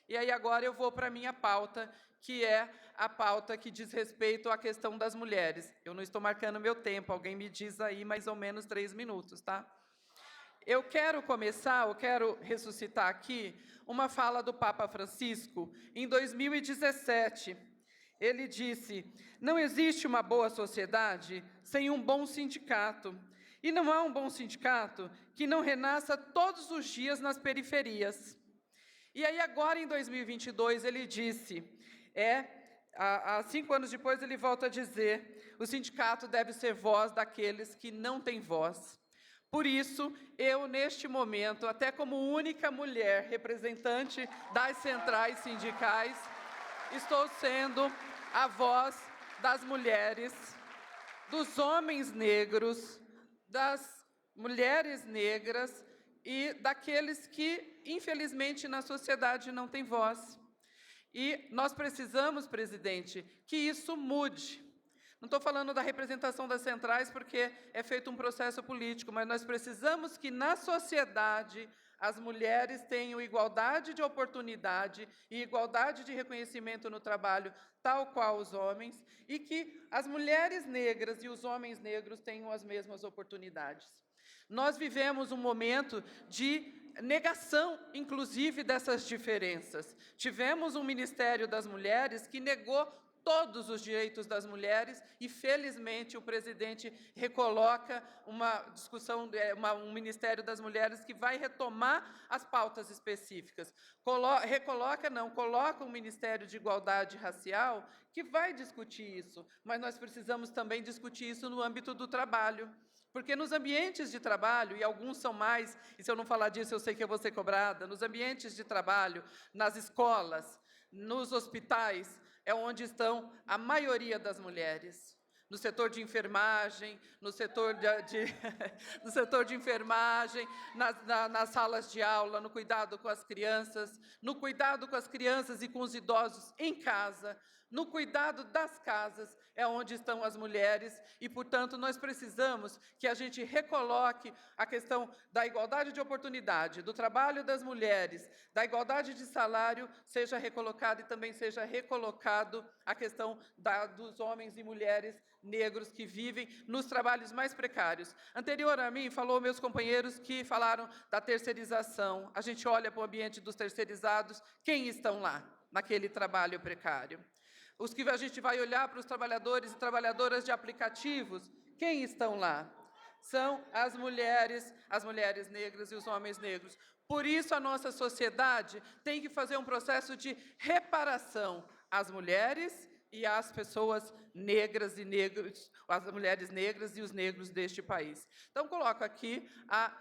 Speaker 9: E aí agora eu vou para a minha pauta, que é a pauta que diz respeito à questão das mulheres. Eu não estou marcando meu tempo, alguém me diz aí mais ou menos 3 minutos, tá? Eu quero ressuscitar aqui uma fala do Papa Francisco, em 2017. Ele disse: não existe uma boa sociedade sem um bom sindicato, e não há um bom sindicato que não renasça todos os dias nas periferias. E aí agora, em 2022, ele disse, há 5 anos depois, ele volta a dizer: o sindicato deve ser voz daqueles que não têm voz. Por isso, eu, neste momento, até como única mulher representante das centrais sindicais, estou sendo a voz das mulheres, dos homens negros, das mulheres negras e daqueles que, infelizmente, na sociedade não têm voz. E nós precisamos, presidente, que isso mude. Não estou falando da representação das centrais, porque é feito um processo político, mas nós precisamos que, na sociedade, as mulheres tenham igualdade de oportunidade e igualdade de reconhecimento no trabalho, tal qual os homens, e que as mulheres negras e os homens negros tenham as mesmas oportunidades. Nós vivemos um momento de negação, inclusive, dessas diferenças. Tivemos um Ministério das Mulheres que negou todos os direitos das mulheres e, felizmente, o presidente recoloca uma discussão, um Ministério das Mulheres que vai retomar as pautas específicas. Coloca um Ministério de Igualdade Racial que vai discutir isso, mas nós precisamos também discutir isso no âmbito do trabalho. Porque nos ambientes de trabalho, e alguns são mais, e se eu não falar disso eu sei que eu vou ser cobrada, nos ambientes de trabalho, nas escolas, nos hospitais, é onde estão a maioria das mulheres. No setor de enfermagem, no setor de enfermagem, nas salas de aula, no cuidado com as crianças, no cuidado com as crianças e com os idosos em casa, no cuidado das casas, é onde estão as mulheres e, portanto, nós precisamos que a gente recoloque a questão da igualdade de oportunidade, do trabalho das mulheres, da igualdade de salário, seja recolocado e também seja recolocado a questão dos homens e mulheres negros que vivem nos trabalhos mais precários. Anterior a mim, falou meus companheiros que falaram da terceirização. A gente olha para o ambiente dos terceirizados, quem estão lá, naquele trabalho precário? Os que a gente vai olhar para os trabalhadores e trabalhadoras de aplicativos, quem estão lá? São as mulheres negras e os homens negros. Por isso, a nossa sociedade tem que fazer um processo de reparação às mulheres e às pessoas negras e negros, as mulheres negras e os negros deste país. Então, coloco aqui a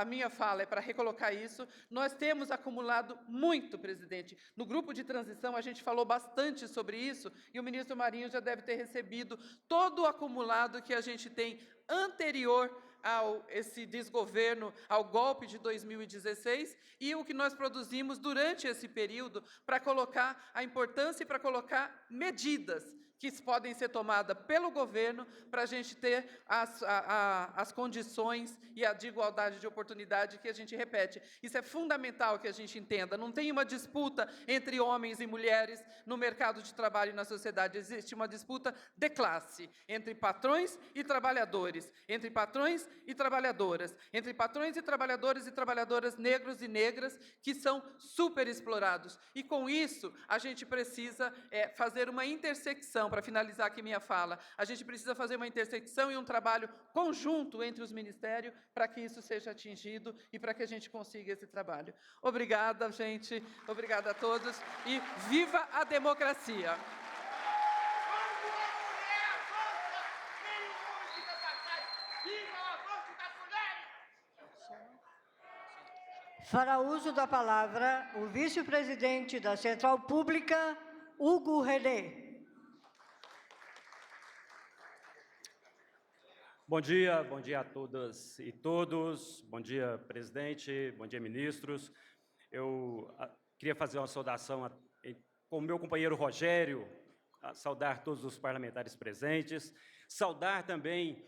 Speaker 9: minha fala é para recolocar isso. Nós temos acumulado muito, presidente. No grupo de transição, a gente falou bastante sobre isso, e o ministro Marinho já deve ter recebido todo o acumulado que a gente tem anterior esse desgoverno, ao golpe de 2016, e o que nós produzimos durante esse período para colocar a importância e para colocar medidas que podem ser tomadas pelo governo para a gente ter as condições de igualdade de oportunidade que a gente repete. Isso é fundamental que a gente entenda. Não tem uma disputa entre homens e mulheres no mercado de trabalho e na sociedade. Existe uma disputa de classe, entre patrões e trabalhadores, entre patrões e trabalhadoras, entre patrões e trabalhadoras negros e negras que são superexplorados. E com isso, a gente precisa fazer uma intersecção. Para finalizar aqui minha fala, a gente precisa fazer uma intersecção e um trabalho conjunto entre os ministérios para que isso seja atingido e para que a gente consiga esse trabalho. Obrigada, gente. Obrigada a todos e viva a democracia!
Speaker 2: Fará uso da palavra o vice-presidente da Central Pública, Hugo René.
Speaker 10: Bom dia a todas e todos. Bom dia, presidente, bom dia, ministros. Eu queria fazer uma saudação com o meu companheiro Rogério, saudar todos os parlamentares presentes, saudar também,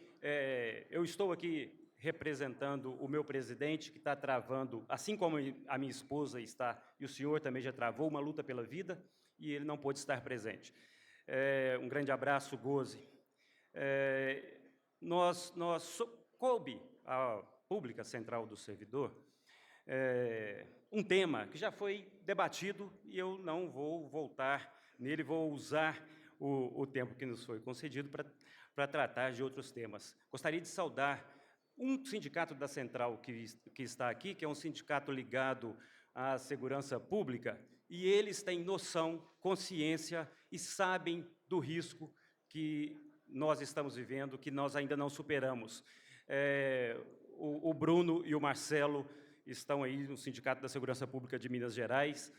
Speaker 10: eu estou aqui representando o meu presidente, que está travando, assim como a minha esposa está, e o senhor também já travou uma luta pela vida, e ele não pôde estar presente. Um grande abraço, Goze. Coube à Pública Central do Servidor um tema que já foi debatido e eu não vou voltar nele, vou usar o tempo que nos foi concedido para tratar de outros temas. Gostaria de saudar um sindicato da Central que está aqui, que é um sindicato ligado à segurança pública, e eles têm noção, consciência e sabem do risco que nós estamos vivendo, que nós ainda não superamos. O Bruno e o Marcelo estão aí no Sindicato da Segurança Pública de Minas Gerais,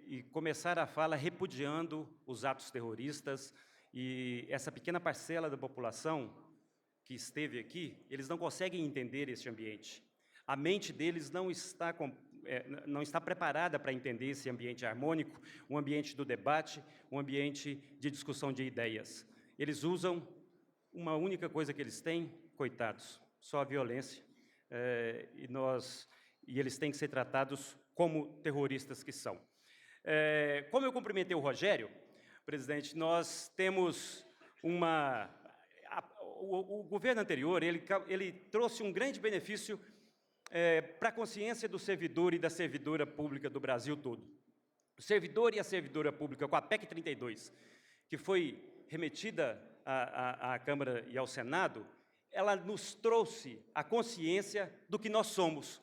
Speaker 10: e começaram a fala repudiando os atos terroristas, e essa pequena parcela da população que esteve aqui, eles não conseguem entender esse ambiente. A mente deles não está preparada para entender esse ambiente harmônico, um ambiente do debate, um ambiente de discussão de ideias. Eles usam uma única coisa que eles têm, coitados, só a violência, e eles têm que ser tratados como terroristas que são. Como eu cumprimentei o Rogério, presidente, nós temos o governo anterior, ele trouxe um grande benefício para a consciência do servidor e da servidora pública do Brasil todo. O servidor e a servidora pública, com a PEC 32, que foi remetida à Câmara e ao Senado, ela nos trouxe a consciência do que nós somos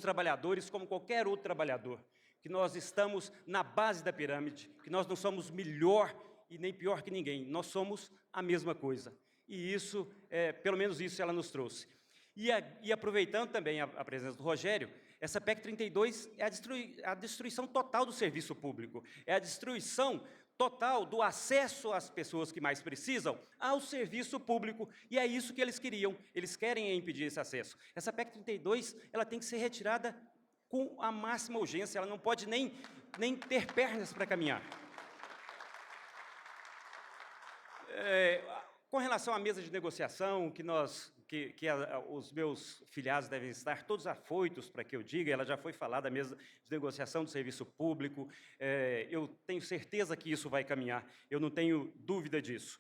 Speaker 10: trabalhadores como qualquer outro trabalhador, que nós estamos na base da pirâmide, que nós não somos melhor e nem pior que ninguém, nós somos a mesma coisa. E isso, pelo menos isso ela nos trouxe. E aproveitando também a presença do Rogério, essa PEC 32 é a destruição total do serviço público, é a destruição total do acesso às pessoas que mais precisam ao serviço público, e é isso que eles queriam, eles querem impedir esse acesso. Essa PEC 32, ela tem que ser retirada com a máxima urgência, ela não pode nem ter pernas para caminhar. Com relação à mesa de negociação, os meus filiados devem estar todos afoitos para que eu diga, ela já foi falada, da mesa de negociação do serviço público, eu tenho certeza que isso vai caminhar, eu não tenho dúvida disso.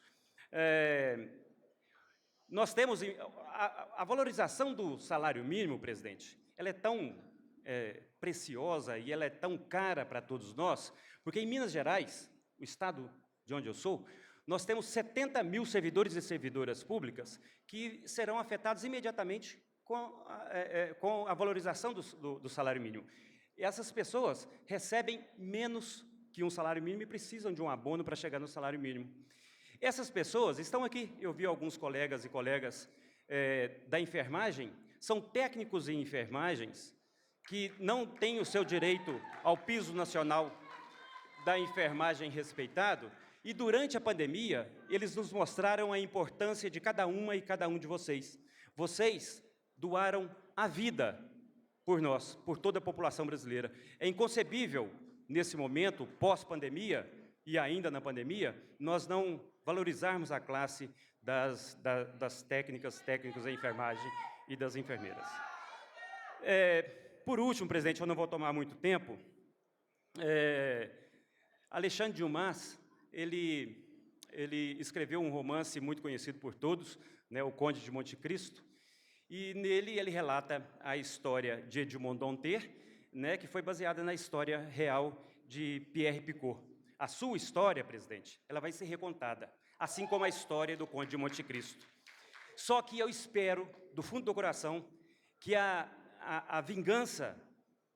Speaker 10: Nós temos a valorização do salário mínimo, presidente, ela é tão preciosa e ela é tão cara para todos nós, porque em Minas Gerais, o estado de onde eu sou, nós temos 70 mil servidores e servidoras públicas que serão afetados imediatamente com a valorização do salário mínimo. E essas pessoas recebem menos que um salário mínimo e precisam de um abono para chegar no salário mínimo. Essas pessoas estão aqui, eu vi alguns colegas e colegas da enfermagem, são técnicos em enfermagens que não têm o seu direito ao piso nacional da enfermagem respeitado, e durante a pandemia, eles nos mostraram a importância de cada uma e cada um de vocês. Vocês doaram a vida por nós, por toda a população brasileira. É inconcebível, nesse momento, pós-pandemia, e ainda na pandemia, nós não valorizarmos a classe das técnicos da enfermagem e das enfermeiras. Por último, presidente, eu não vou tomar muito tempo, Alexandre Dumas, ele escreveu um romance muito conhecido por todos, né, O Conde de Monte Cristo, e nele ele relata a história de Edmond Dantes, né, que foi baseada na história real de Pierre Picot. A sua história, presidente, ela vai ser recontada, assim como a história do Conde de Monte Cristo. Só que eu espero, do fundo do coração, que a vingança,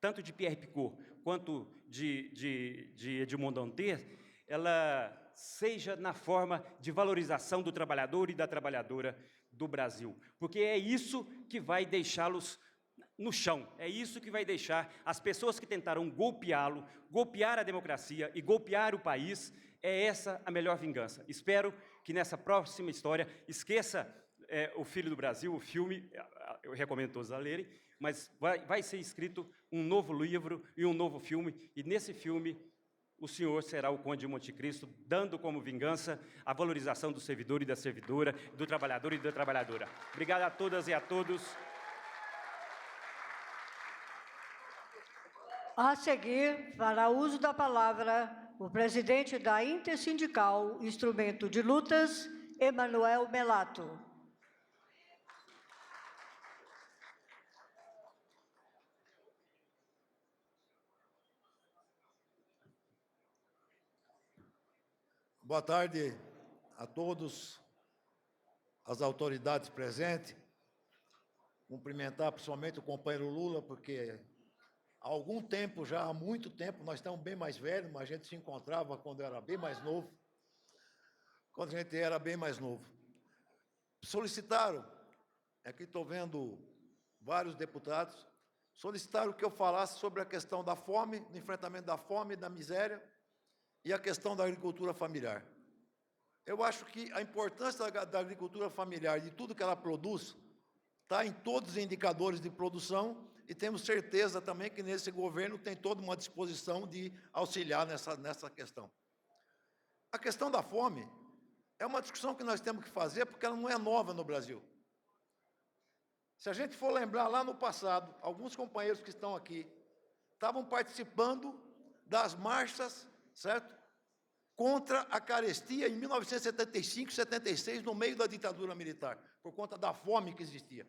Speaker 10: tanto de Pierre Picot quanto de Edmond Dantes, ela seja na forma de valorização do trabalhador e da trabalhadora do Brasil, porque é isso que vai deixá-los no chão, é isso que vai deixar as pessoas que tentaram golpeá-lo, golpear a democracia e golpear o país, é essa a melhor vingança. Espero que nessa próxima história, esqueça O Filho do Brasil, o filme, eu recomendo todos a lerem, mas vai ser escrito um novo livro e um novo filme, e nesse filme o senhor será o Conde de Monte Cristo, dando como vingança a valorização do servidor e da servidora, do trabalhador e da trabalhadora. Obrigado a todas e a todos.
Speaker 2: A seguir, para uso da palavra, o presidente da Intersindical Instrumento de Lutas, Emanuel Melato.
Speaker 11: Boa tarde a todos, as autoridades presentes. Cumprimentar principalmente o companheiro Lula, porque há algum tempo, já há muito tempo, nós estamos bem mais velhos, mas a gente se encontrava quando era bem mais novo. Quando a gente era bem mais novo. Solicitaram, aqui estou vendo vários deputados, solicitaram que eu falasse sobre a questão da fome, do enfrentamento da fome e da miséria, e a questão da agricultura familiar. Eu acho que a importância da agricultura familiar, de tudo que ela produz, está em todos os indicadores de produção, e temos certeza também que nesse governo tem toda uma disposição de auxiliar nessa questão. A questão da fome é uma discussão que nós temos que fazer, porque ela não é nova no Brasil. Se a gente for lembrar lá no passado, alguns companheiros que estão aqui estavam participando das marchas, certo? Contra a carestia em 1975, 76, no meio da ditadura militar, por conta da fome que existia.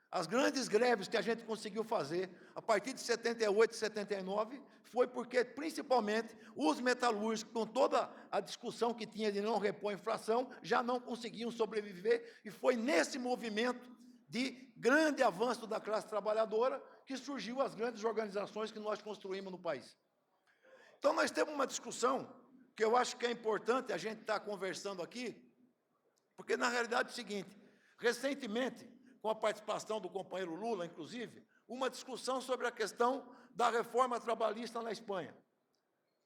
Speaker 11: As grandes greves que a gente conseguiu fazer, a partir de 78, 79, foi porque, principalmente, os metalúrgicos, com toda a discussão que tinha de não repor a inflação, já não conseguiam sobreviver, e foi nesse movimento de grande avanço da classe trabalhadora que surgiu as grandes organizações que nós construímos no país. Então, nós temos uma discussão que eu acho que é importante a gente estar conversando aqui, porque, na realidade, é o seguinte, recentemente, com a participação do companheiro Lula, inclusive, uma discussão sobre a questão da reforma trabalhista na Espanha.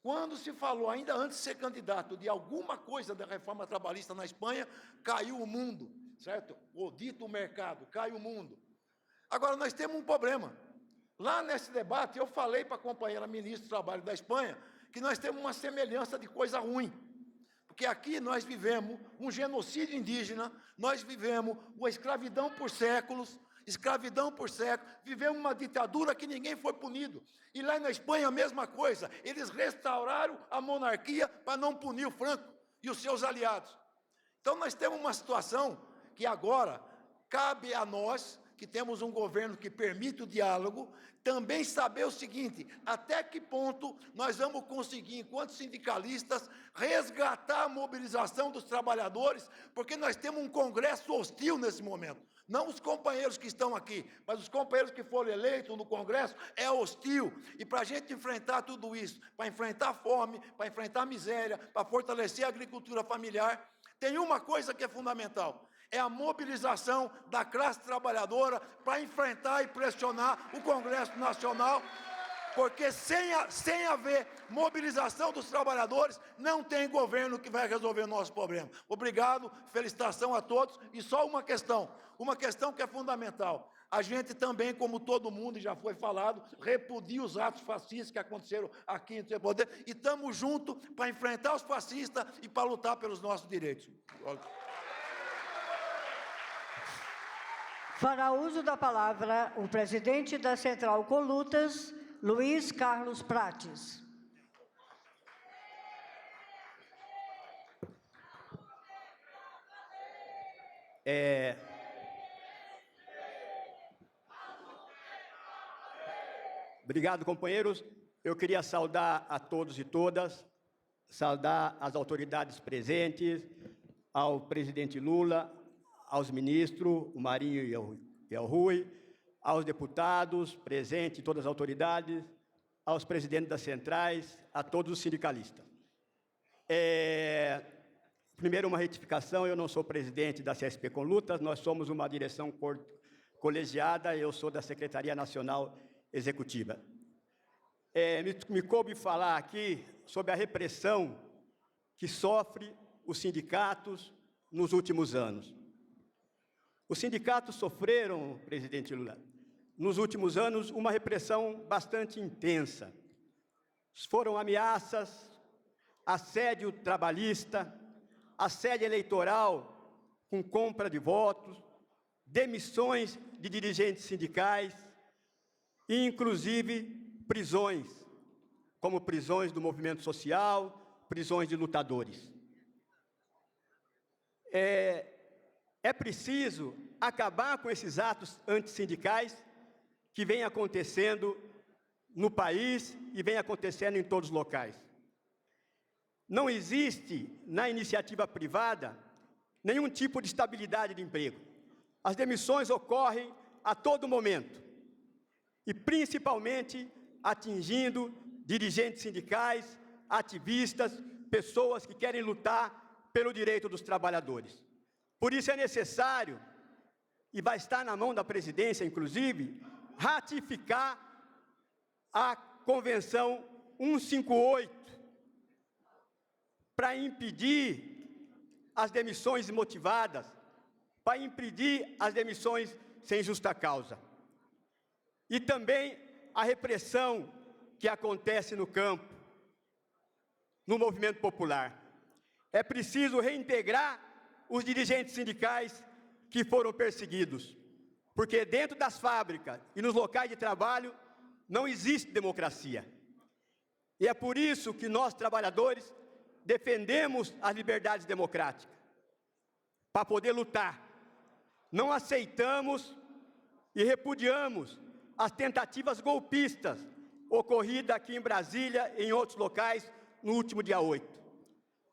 Speaker 11: Quando se falou, ainda antes de ser candidato, de alguma coisa da reforma trabalhista na Espanha, caiu o mundo, certo? O dito mercado, caiu o mundo. Agora, nós temos um problema. Lá nesse debate, eu falei para a companheira ministra do Trabalho da Espanha que nós temos uma semelhança de coisa ruim. Porque aqui nós vivemos um genocídio indígena, nós vivemos uma escravidão por séculos, vivemos uma ditadura que ninguém foi punido. E lá na Espanha a mesma coisa, eles restauraram a monarquia para não punir o Franco e os seus aliados. Então nós temos uma situação que agora cabe a nós, que temos um governo que permite o diálogo, também saber o seguinte, até que ponto nós vamos conseguir, enquanto sindicalistas, resgatar a mobilização dos trabalhadores, porque nós temos um Congresso hostil nesse momento. Não os companheiros que estão aqui, mas os companheiros que foram eleitos no Congresso é hostil. E para a gente enfrentar tudo isso, para enfrentar a fome, para enfrentar a miséria, para fortalecer a agricultura familiar, tem uma coisa que é fundamental, é a mobilização da classe trabalhadora para enfrentar e pressionar o Congresso Nacional, porque sem haver mobilização dos trabalhadores, não tem governo que vai resolver o nosso problema. Obrigado, felicitação a todos, e só uma questão que é fundamental. A gente também, como todo mundo, e já foi falado, repudia os atos fascistas que aconteceram aqui em Poder, e estamos juntos para enfrentar os fascistas e para lutar pelos nossos direitos.
Speaker 2: Fará uso da palavra o presidente da Central Colutas, Luiz Carlos Prates.
Speaker 12: Obrigado, companheiros. Eu queria saudar a todos e todas, saudar as autoridades presentes, ao presidente Lula, aos ministros, o Marinho e ao Rui, aos deputados presentes, todas as autoridades, aos presidentes das centrais, a todos os sindicalistas. Primeiro, uma retificação, eu não sou presidente da CSP com Lutas, nós somos uma direção colegiada, eu sou da Secretaria Nacional Executiva. Me coube falar aqui sobre a repressão que sofre os sindicatos nos últimos anos. Os sindicatos sofreram, presidente Lula, nos últimos anos, uma repressão bastante intensa. Foram ameaças, assédio trabalhista, assédio eleitoral com compra de votos, demissões de dirigentes sindicais e, inclusive, prisões, como prisões do movimento social, prisões de lutadores. É preciso acabar com esses atos antissindicais que vêm acontecendo no país e vêm acontecendo em todos os locais. Não existe, na iniciativa privada, nenhum tipo de estabilidade de emprego. As demissões ocorrem a todo momento, e principalmente atingindo dirigentes sindicais, ativistas, pessoas que querem lutar pelo direito dos trabalhadores. Por isso é necessário, e vai estar na mão da presidência, inclusive, ratificar a Convenção 158, para impedir as demissões imotivadas, para impedir as demissões sem justa causa. E também a repressão que acontece no campo, no movimento popular. É preciso reintegrar os dirigentes sindicais que foram perseguidos, porque dentro das fábricas e nos locais de trabalho não existe democracia. E é por isso que nós, trabalhadores, defendemos as liberdades democráticas, para poder lutar. Não aceitamos e repudiamos as tentativas golpistas ocorridas aqui em Brasília e em outros locais no último dia 8.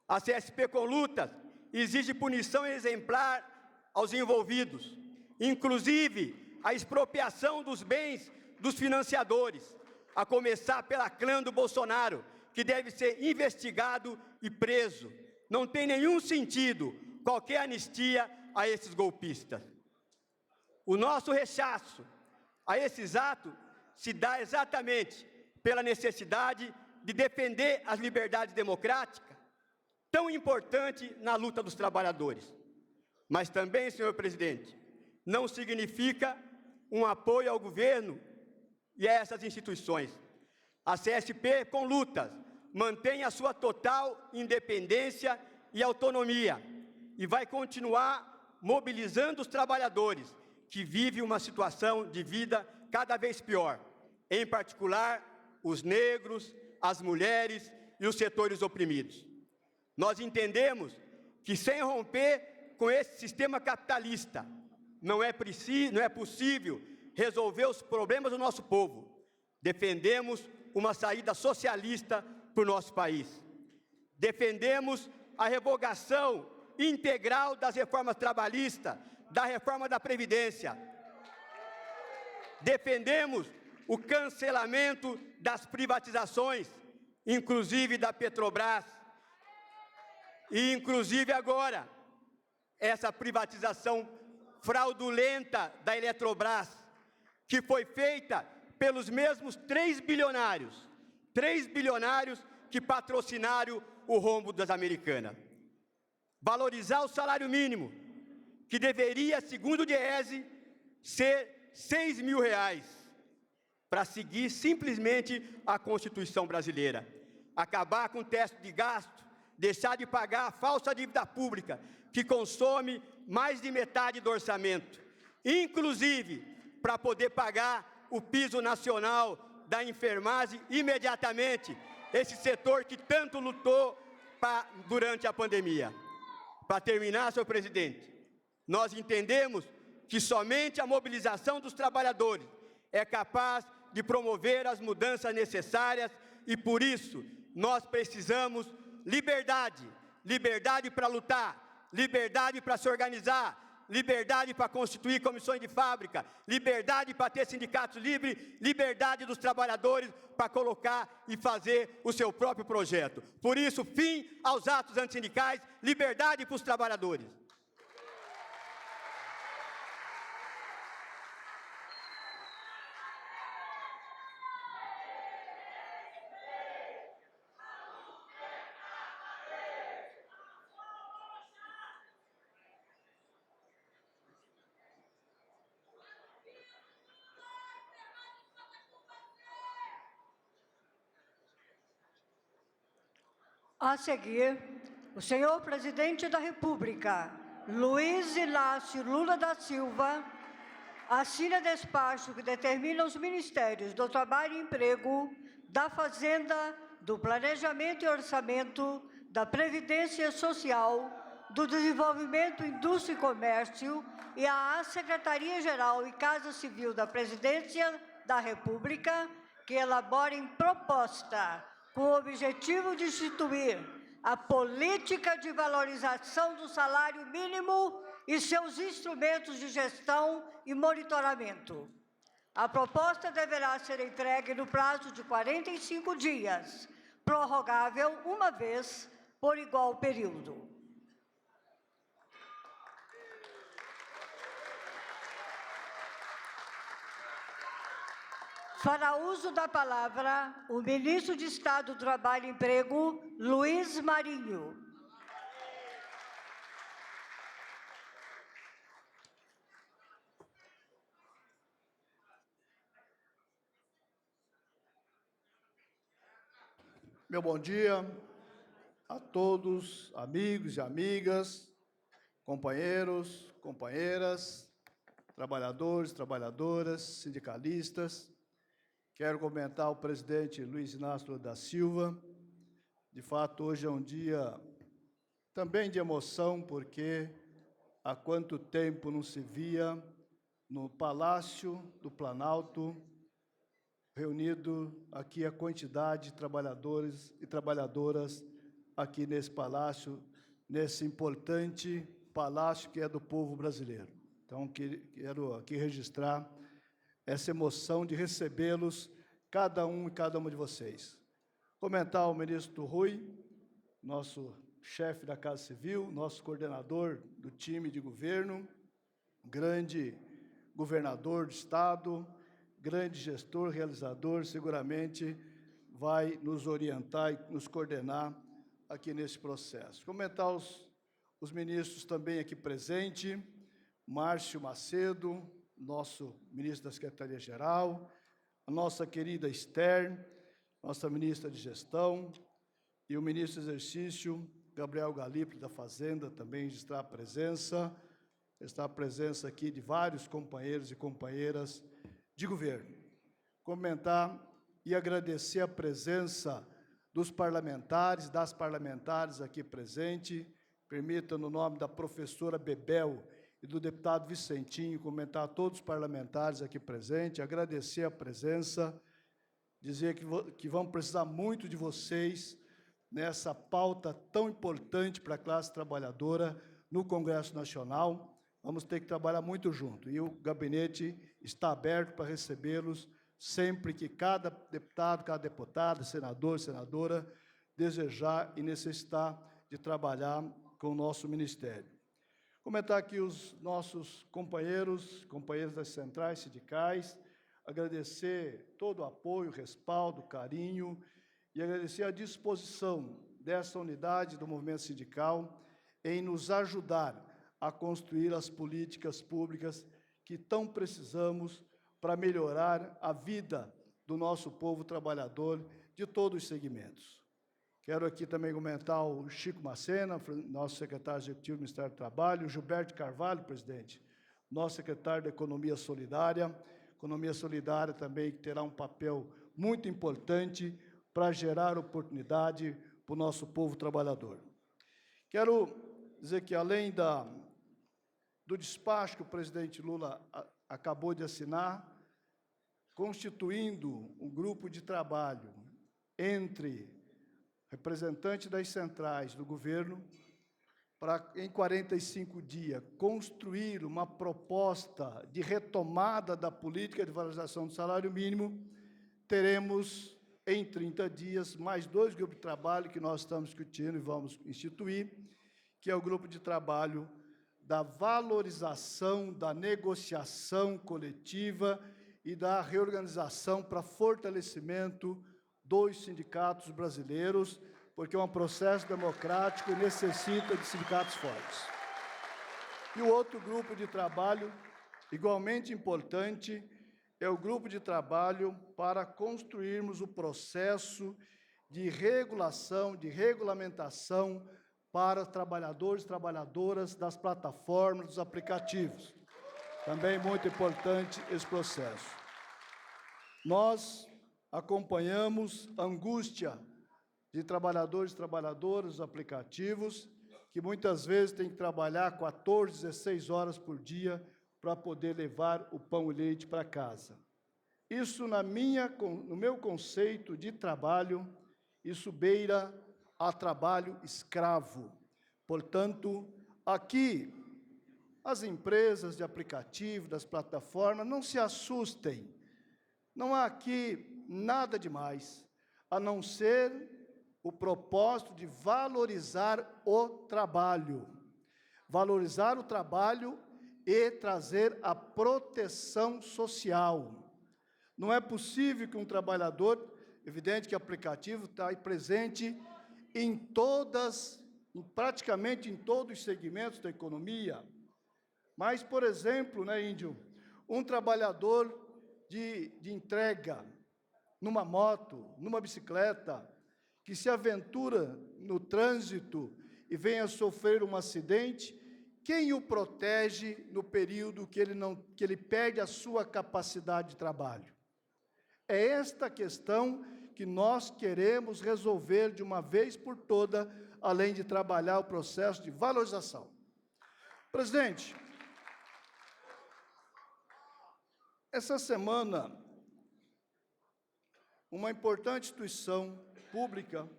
Speaker 12: A CSP com Lutas exige punição exemplar aos envolvidos, inclusive a expropriação dos bens dos financiadores, a começar pela clã do Bolsonaro, que deve ser investigado e preso. Não tem nenhum sentido qualquer anistia a esses golpistas. O nosso rechaço a esses atos se dá exatamente pela necessidade de defender as liberdades democráticas, tão importante na luta dos trabalhadores. Mas também, senhor presidente, não significa um apoio ao governo e a essas instituições. A CSP com Lutas mantém a sua total independência e autonomia e vai continuar mobilizando os trabalhadores que vivem uma situação de vida cada vez pior, em particular os negros, as mulheres e os setores oprimidos. Nós entendemos que sem romper com esse sistema capitalista não é possível resolver os problemas do nosso povo. Defendemos uma saída socialista para o nosso país. Defendemos a revogação integral das reformas trabalhistas, da reforma da Previdência. Defendemos o cancelamento das privatizações, inclusive da Petrobras, e inclusive agora, essa privatização fraudulenta da Eletrobras, que foi feita pelos mesmos 3 bilionários que patrocinaram o rombo das Americanas. Valorizar o salário mínimo, que deveria, segundo o Diese, ser R$ 6.000 para seguir simplesmente a Constituição brasileira. Acabar com o teto de gasto, deixar de pagar a falsa dívida pública, que consome mais de metade do orçamento, inclusive para poder pagar o piso nacional da enfermagem imediatamente, esse setor que tanto lutou durante a pandemia. Para terminar, senhor presidente, nós entendemos que somente a mobilização dos trabalhadores é capaz de promover as mudanças necessárias e, por isso, nós precisamos liberdade, liberdade para lutar, liberdade para se organizar, liberdade para constituir comissões de fábrica, liberdade para ter sindicatos livres, liberdade dos trabalhadores para colocar e fazer o seu próprio projeto. Por isso, fim aos atos antissindicais, liberdade para os trabalhadores.
Speaker 2: A seguir, o senhor presidente da República, Luiz Inácio Lula da Silva, assina despacho que determina os ministérios do Trabalho e Emprego, da Fazenda, do Planejamento e Orçamento, da Previdência Social, do Desenvolvimento, Indústria e Comércio e à Secretaria-Geral e Casa Civil da Presidência da República que elaborem proposta com o objetivo de instituir a política de valorização do salário mínimo e seus instrumentos de gestão e monitoramento. A proposta deverá ser entregue no prazo de 45 dias, prorrogável uma vez por igual período. Fará uso da palavra o ministro de Estado do Trabalho e Emprego, Luiz Marinho.
Speaker 5: Meu bom dia a todos, amigos e amigas, companheiros, companheiras, trabalhadores, trabalhadoras, sindicalistas. Quero comentar ao presidente Luiz Inácio Lula da Silva. De fato, hoje é um dia também de emoção, porque há quanto tempo não se via no Palácio do Planalto reunido aqui a quantidade de trabalhadores e trabalhadoras aqui nesse palácio, nesse importante palácio que é do povo brasileiro. Então, quero aqui registrar essa emoção de recebê-los, cada um e cada uma de vocês. Comentar ao ministro Rui, nosso chefe da Casa Civil, nosso coordenador do time de governo, grande governador do Estado, grande gestor, realizador, seguramente vai nos orientar e nos coordenar aqui nesse processo. Comentar os ministros também aqui presentes, Márcio Macedo, nosso ministro da Secretaria-Geral, a nossa querida Esther, nossa ministra de Gestão, e o ministro do Exercício, Gabriel Galípolo, da Fazenda, também registrar a presença, aqui de vários companheiros e companheiras de governo. Comentar e agradecer a presença dos parlamentares, das parlamentares aqui presentes. Permita, no nome da professora Bebel e do deputado Vicentinho, comentar a todos os parlamentares aqui presentes, agradecer a presença, dizer que vamos precisar muito de vocês nessa pauta tão importante para a classe trabalhadora no Congresso Nacional. Vamos ter que trabalhar muito junto, e o gabinete está aberto para recebê-los sempre que cada deputado, cada deputada, senador, senadora, desejar e necessitar de trabalhar com o nosso ministério. Comentar aqui os nossos companheiros das centrais sindicais, agradecer todo o apoio, respaldo, carinho, e agradecer a disposição dessa unidade do movimento sindical em nos ajudar a construir as políticas públicas que tão precisamos para melhorar a vida do nosso povo trabalhador de todos os segmentos. Quero aqui também comentar o Chico Macena, nosso secretário executivo do Ministério do Trabalho, o Gilberto Carvalho, presidente, nosso secretário da Economia Solidária. Economia solidária também que terá um papel muito importante para gerar oportunidade para o nosso povo trabalhador. Quero dizer que, além do despacho que o presidente Lula acabou de assinar, constituindo um grupo de trabalho entre representantes das centrais do governo, para, em 45 dias, construir uma proposta de retomada da política de valorização do salário mínimo, teremos, em 30 dias, mais 2 grupos de trabalho que nós estamos discutindo e vamos instituir, que é o grupo de trabalho da valorização, da negociação coletiva e da reorganização para fortalecimento dos sindicatos brasileiros, porque é um processo democrático e necessita de sindicatos fortes. E o outro grupo de trabalho, igualmente importante, é o grupo de trabalho para construirmos o processo de regulação, de regulamentação para trabalhadores e trabalhadoras das plataformas, dos aplicativos. Também muito importante esse processo. Nós acompanhamos a angústia de trabalhadores e trabalhadoras dos aplicativos, que muitas vezes têm que trabalhar 14, 16 horas por dia para poder levar o pão e leite para casa. Isso, no meu conceito de trabalho, isso beira a trabalho escravo. Portanto, aqui, as empresas de aplicativo, das plataformas, não se assustem. Não há aqui nada demais, a não ser o propósito de valorizar o trabalho. Valorizar o trabalho e trazer a proteção social. Não é possível que um trabalhador, evidente que o aplicativo está presente praticamente em todos os segmentos da economia, mas, por exemplo, Índio, um trabalhador de entrega numa moto, numa bicicleta, que se aventura no trânsito e venha sofrer um acidente, quem o protege no período que ele perde a sua capacidade de trabalho? É esta questão que nós queremos resolver de uma vez por toda, além de trabalhar o processo de valorização. Presidente, essa semana, uma importante instituição pública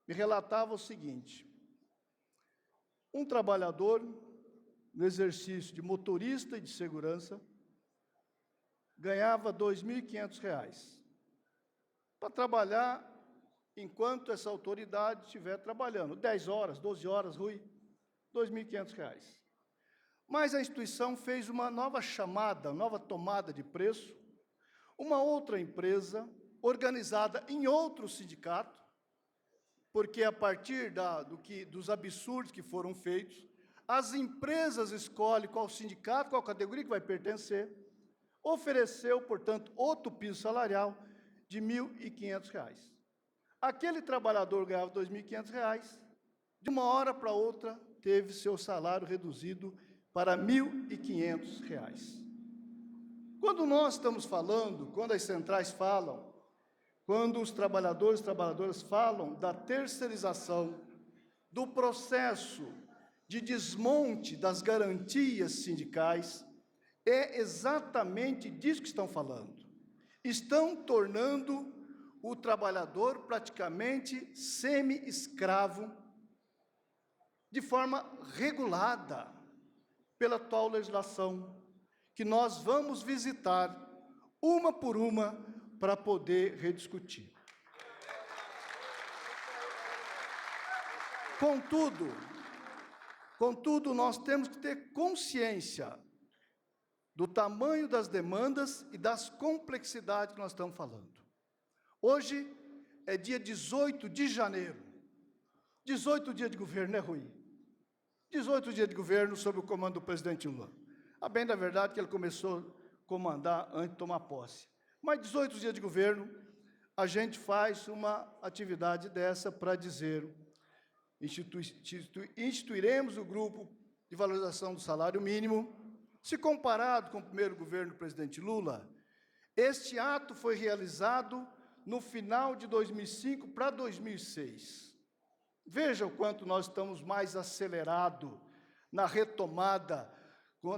Speaker 5: me relatava o seguinte: um trabalhador, no exercício de motorista e de segurança, ganhava R$ 2.500 para trabalhar enquanto essa autoridade estiver trabalhando. 10 horas, 12 horas, Rui, R$ 2.500. Mas a instituição fez uma nova chamada, nova tomada de preço. Uma outra empresa, organizada em outro sindicato, porque a partir dos absurdos que foram feitos, as empresas escolhem qual sindicato, qual categoria que vai pertencer, ofereceu, portanto, outro piso salarial de R$ 1.500. Aquele trabalhador ganhava R$ 2.500, de uma hora para outra, teve seu salário reduzido para R$ 1.500. Quando nós estamos falando, quando as centrais falam, quando os trabalhadores e trabalhadoras falam da terceirização, do processo de desmonte das garantias sindicais, é exatamente disso que estão falando. Estão tornando o trabalhador praticamente semi-escravo, de forma regulada pela atual legislação, que nós vamos visitar uma por uma para poder rediscutir. Contudo, nós temos que ter consciência do tamanho das demandas e das complexidades que nós estamos falando. Hoje é dia 18 de janeiro, 18 dias de governo, né, Rui? 18 dias de governo sob o comando do presidente Lula.
Speaker 13: A bem da verdade que ele começou a comandar antes de tomar posse. Mas 18 dias de governo, a gente faz uma atividade dessa para dizer: instituiremos o grupo de valorização do salário mínimo. Se comparado com o primeiro governo do presidente Lula, este ato foi realizado no final de 2005 para 2006. Veja o quanto nós estamos mais acelerados na retomada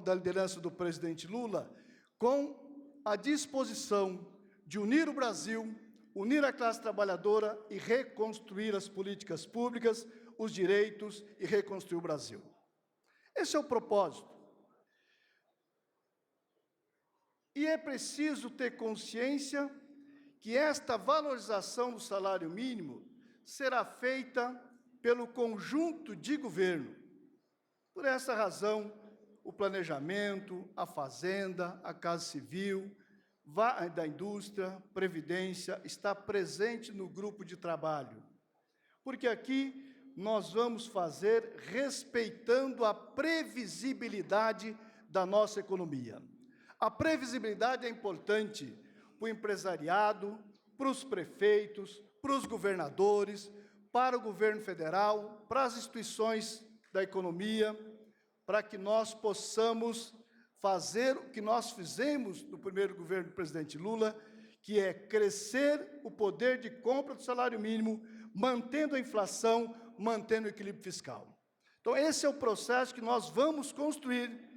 Speaker 13: da liderança do presidente Lula, com a disposição de unir o Brasil, unir a classe trabalhadora e reconstruir as políticas públicas, os direitos e reconstruir o Brasil. Esse é o propósito. E é preciso ter consciência que esta valorização do salário mínimo será feita pelo conjunto de governo. Por essa razão, o planejamento, a fazenda, a Casa Civil, da indústria, previdência, está presente no grupo de trabalho. Porque aqui nós vamos fazer respeitando a previsibilidade da nossa economia. A previsibilidade é importante para o empresariado, para os prefeitos, para os governadores, para o governo federal, para as instituições da economia, para que nós possamos fazer o que nós fizemos no primeiro governo do presidente Lula, que é crescer o poder de compra do salário mínimo, mantendo a inflação, mantendo o equilíbrio fiscal. Então, esse é o processo que nós vamos construir.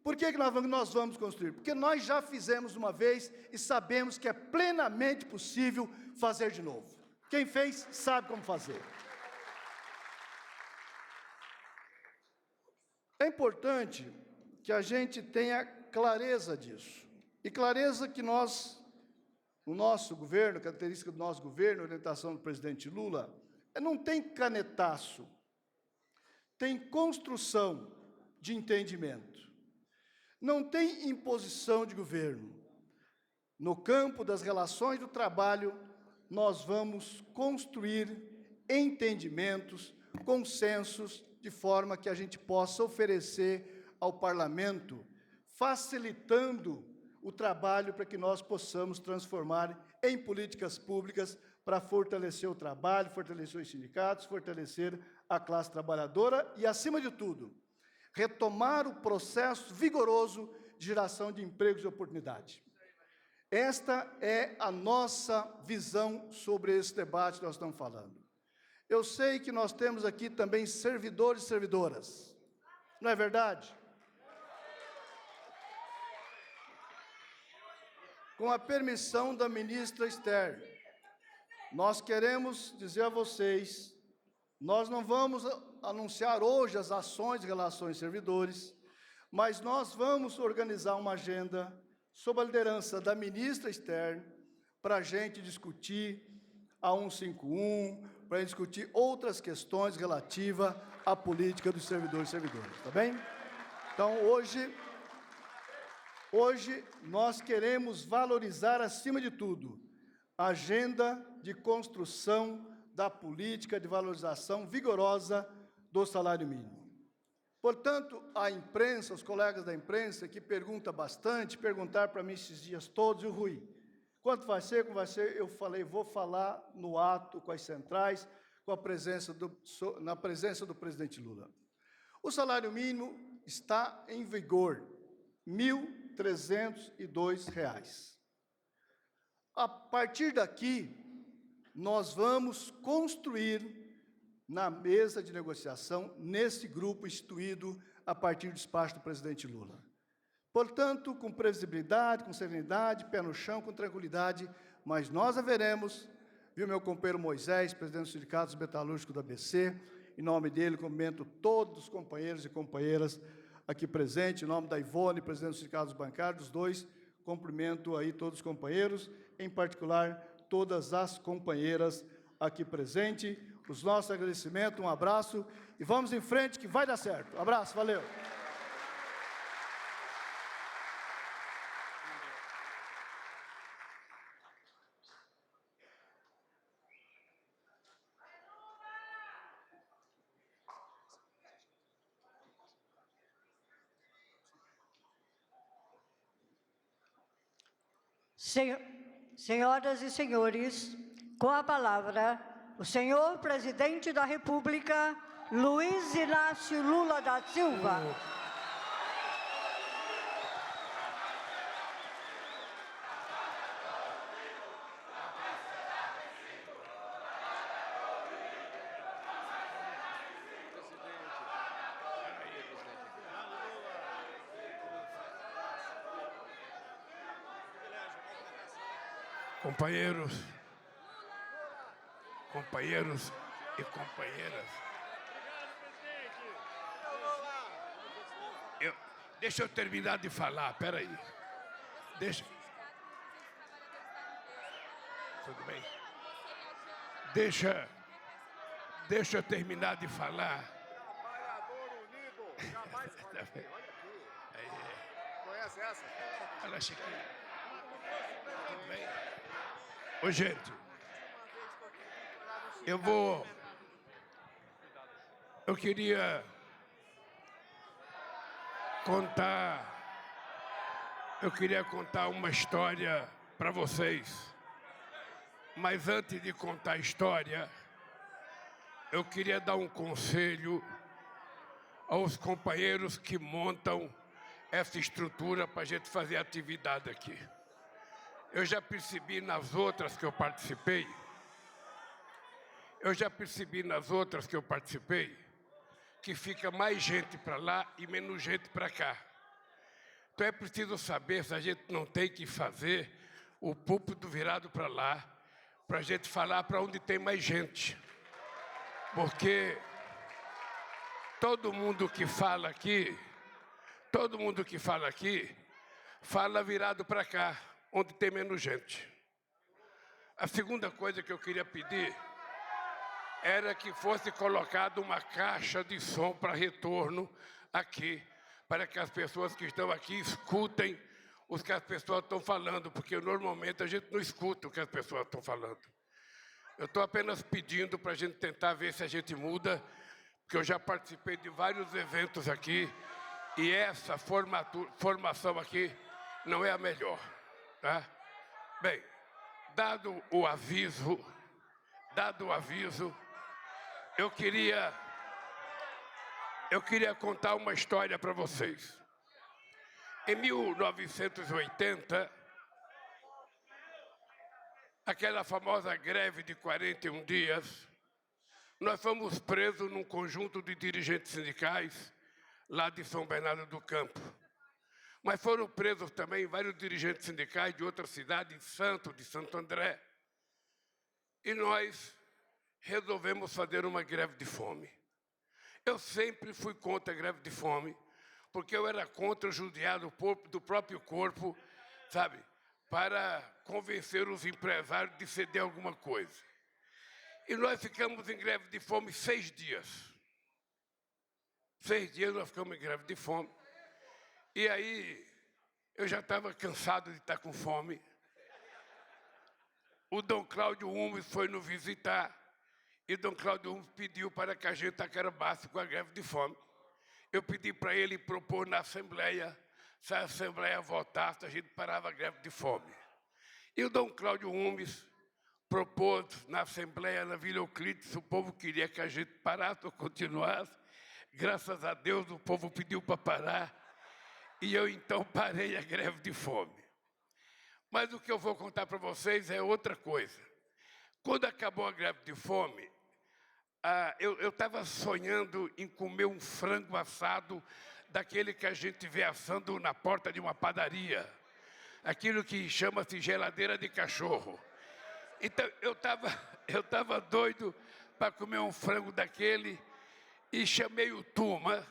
Speaker 13: Por que nós vamos construir? Porque nós já fizemos uma vez e sabemos que é plenamente possível fazer de novo. Quem fez, sabe como fazer. É importante que a gente tenha clareza disso. E clareza que nós, o nosso governo, a característica do nosso governo, a orientação do presidente Lula, não tem canetaço, tem construção de entendimento. Não tem imposição de governo. No campo das relações do trabalho, nós vamos construir entendimentos, consensos, de forma que a gente possa oferecer ao parlamento, facilitando o trabalho para que nós possamos transformar em políticas públicas para fortalecer o trabalho, fortalecer os sindicatos, fortalecer a classe trabalhadora e, acima de tudo, retomar o processo vigoroso de geração de empregos e oportunidade. Esta é a nossa visão sobre esse debate que nós estamos falando. Eu sei que nós temos aqui também servidores e servidoras, não é verdade? Com a permissão da ministra Esther, nós queremos dizer a vocês, nós não vamos anunciar hoje as ações de relações servidores, mas nós vamos organizar uma agenda sob a liderança da ministra Esther para a gente discutir a 151, para a gente discutir outras questões relativas à política dos servidores e servidoras, tá bem? Então, hoje nós queremos valorizar, acima de tudo, a agenda de construção da política de valorização vigorosa do salário mínimo. Portanto, a imprensa, os colegas da imprensa que perguntam bastante, perguntaram para mim esses dias todos, e o Rui, quanto vai ser, como vai ser? Eu falei, vou falar no ato com as centrais, na presença do presidente Lula. O salário mínimo está em vigor, R$ 1.302. A partir daqui, nós vamos construir na mesa de negociação, nesse grupo instituído a partir do despacho do presidente Lula. Portanto, com previsibilidade, com serenidade, pé no chão, com tranquilidade, mas nós haveremos, viu meu companheiro Moisés, presidente dos sindicatos metalúrgicos da ABC, em nome dele, cumprimento todos os companheiros e companheiras aqui presentes, em nome da Ivone, presidente dos sindicatos bancários, dos dois, cumprimento aí todos os companheiros, em particular, todas as companheiras aqui presentes, os nossos agradecimentos, um abraço, e vamos em frente que vai dar certo. Abraço, valeu!
Speaker 2: Senhoras e senhores, com a palavra, o senhor presidente da República, Luiz Inácio Lula da Silva.
Speaker 14: Companheiros e companheiras, deixa eu terminar de falar, peraí. Tudo bem? Deixa eu terminar de falar.
Speaker 15: Trabalhador unido jamais falha. Olha aqui. Conhece essa?
Speaker 14: Olha, Chiquinho. Tudo bem? Ô, gente, eu queria contar uma história para vocês. Mas antes de contar a história, eu queria dar um conselho aos companheiros que montam essa estrutura para a gente fazer atividade aqui. Eu já percebi nas outras que eu participei, que fica mais gente para lá e menos gente para cá. Então é preciso saber se a gente não tem que fazer o púlpito virado para lá, para a gente falar para onde tem mais gente. Porque todo mundo que fala aqui, fala virado para cá, onde tem menos gente. A segunda coisa que eu queria pedir era que fosse colocada uma caixa de som para retorno aqui, para que as pessoas que estão aqui escutem o que as pessoas estão falando, porque normalmente a gente não escuta o que as pessoas estão falando. Eu estou apenas pedindo para a gente tentar ver se a gente muda, porque eu já participei de vários eventos aqui e essa formação aqui não é a melhor. Tá? Bem, dado o aviso, eu queria contar uma história para vocês. Em 1980, aquela famosa greve de 41 dias, nós fomos presos num conjunto de dirigentes sindicais lá de São Bernardo do Campo. Mas foram presos também vários dirigentes sindicais de outras cidades, de Santo André. E nós resolvemos fazer uma greve de fome. Eu sempre fui contra a greve de fome, porque eu era contra judiar do próprio corpo, sabe, para convencer os empresários de ceder alguma coisa. E nós ficamos em greve de fome 6 dias. 6 dias nós ficamos em greve de fome. E aí, eu já estava cansado de estar com fome. O Dom Cláudio Umes foi nos visitar e Dom Cláudio Umes pediu para que a gente acabasse com a greve de fome. Eu pedi para ele propor na Assembleia, se a Assembleia votasse, a gente parava a greve de fome. E o Dom Cláudio Umes propôs na Assembleia, na Vila Euclides, o povo queria que a gente parasse ou continuasse. Graças a Deus, o povo pediu para parar. E eu, então, parei a greve de fome. Mas o que eu vou contar para vocês é outra coisa. Quando acabou a greve de fome, eu estava sonhando em comer um frango assado daquele que a gente vê assando na porta de uma padaria. Aquilo que chama-se geladeira de cachorro. Então, eu estava doido para comer um frango daquele e chamei o Tuma.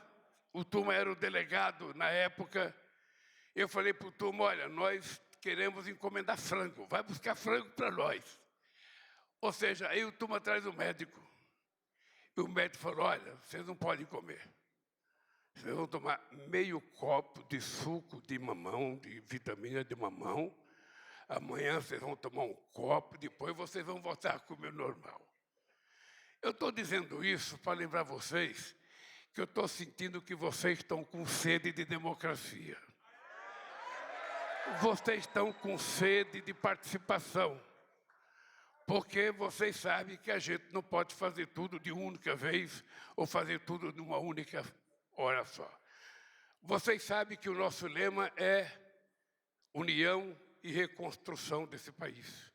Speaker 14: O Tuma era o delegado na época. Eu falei para o Tuma, olha, nós queremos encomendar frango, vai buscar frango para nós. Ou seja, aí o Tuma traz o médico. E o médico falou, olha, vocês não podem comer. Vocês vão tomar meio copo de suco de mamão, de vitamina de mamão. Amanhã vocês vão tomar um copo, depois vocês vão voltar a comer normal. Eu estou dizendo isso para lembrar vocês que eu estou sentindo que vocês estão com sede de democracia. vocês estão com sede de participação, porque vocês sabem que a gente não pode fazer tudo de única vez ou fazer tudo de uma única hora só. Vocês sabem que o nosso lema é união e reconstrução desse país,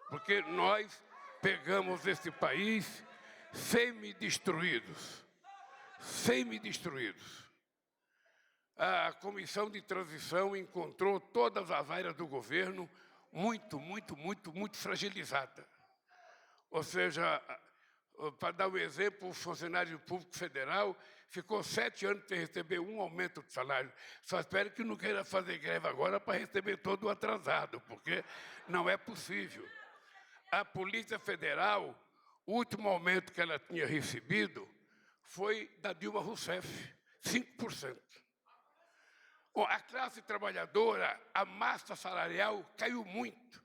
Speaker 14: porque nós pegamos esse país semi-destruídos. A comissão de transição encontrou todas as áreas do governo muito fragilizada. Ou seja, para dar um exemplo, o funcionário público federal ficou 7 anos sem receber um aumento de salário. Só espero que não queira fazer greve agora para receber todo o atrasado, porque não é possível. A Polícia Federal, o último aumento que ela tinha recebido foi da Dilma Rousseff, 5%. Bom, a classe trabalhadora, a massa salarial caiu muito.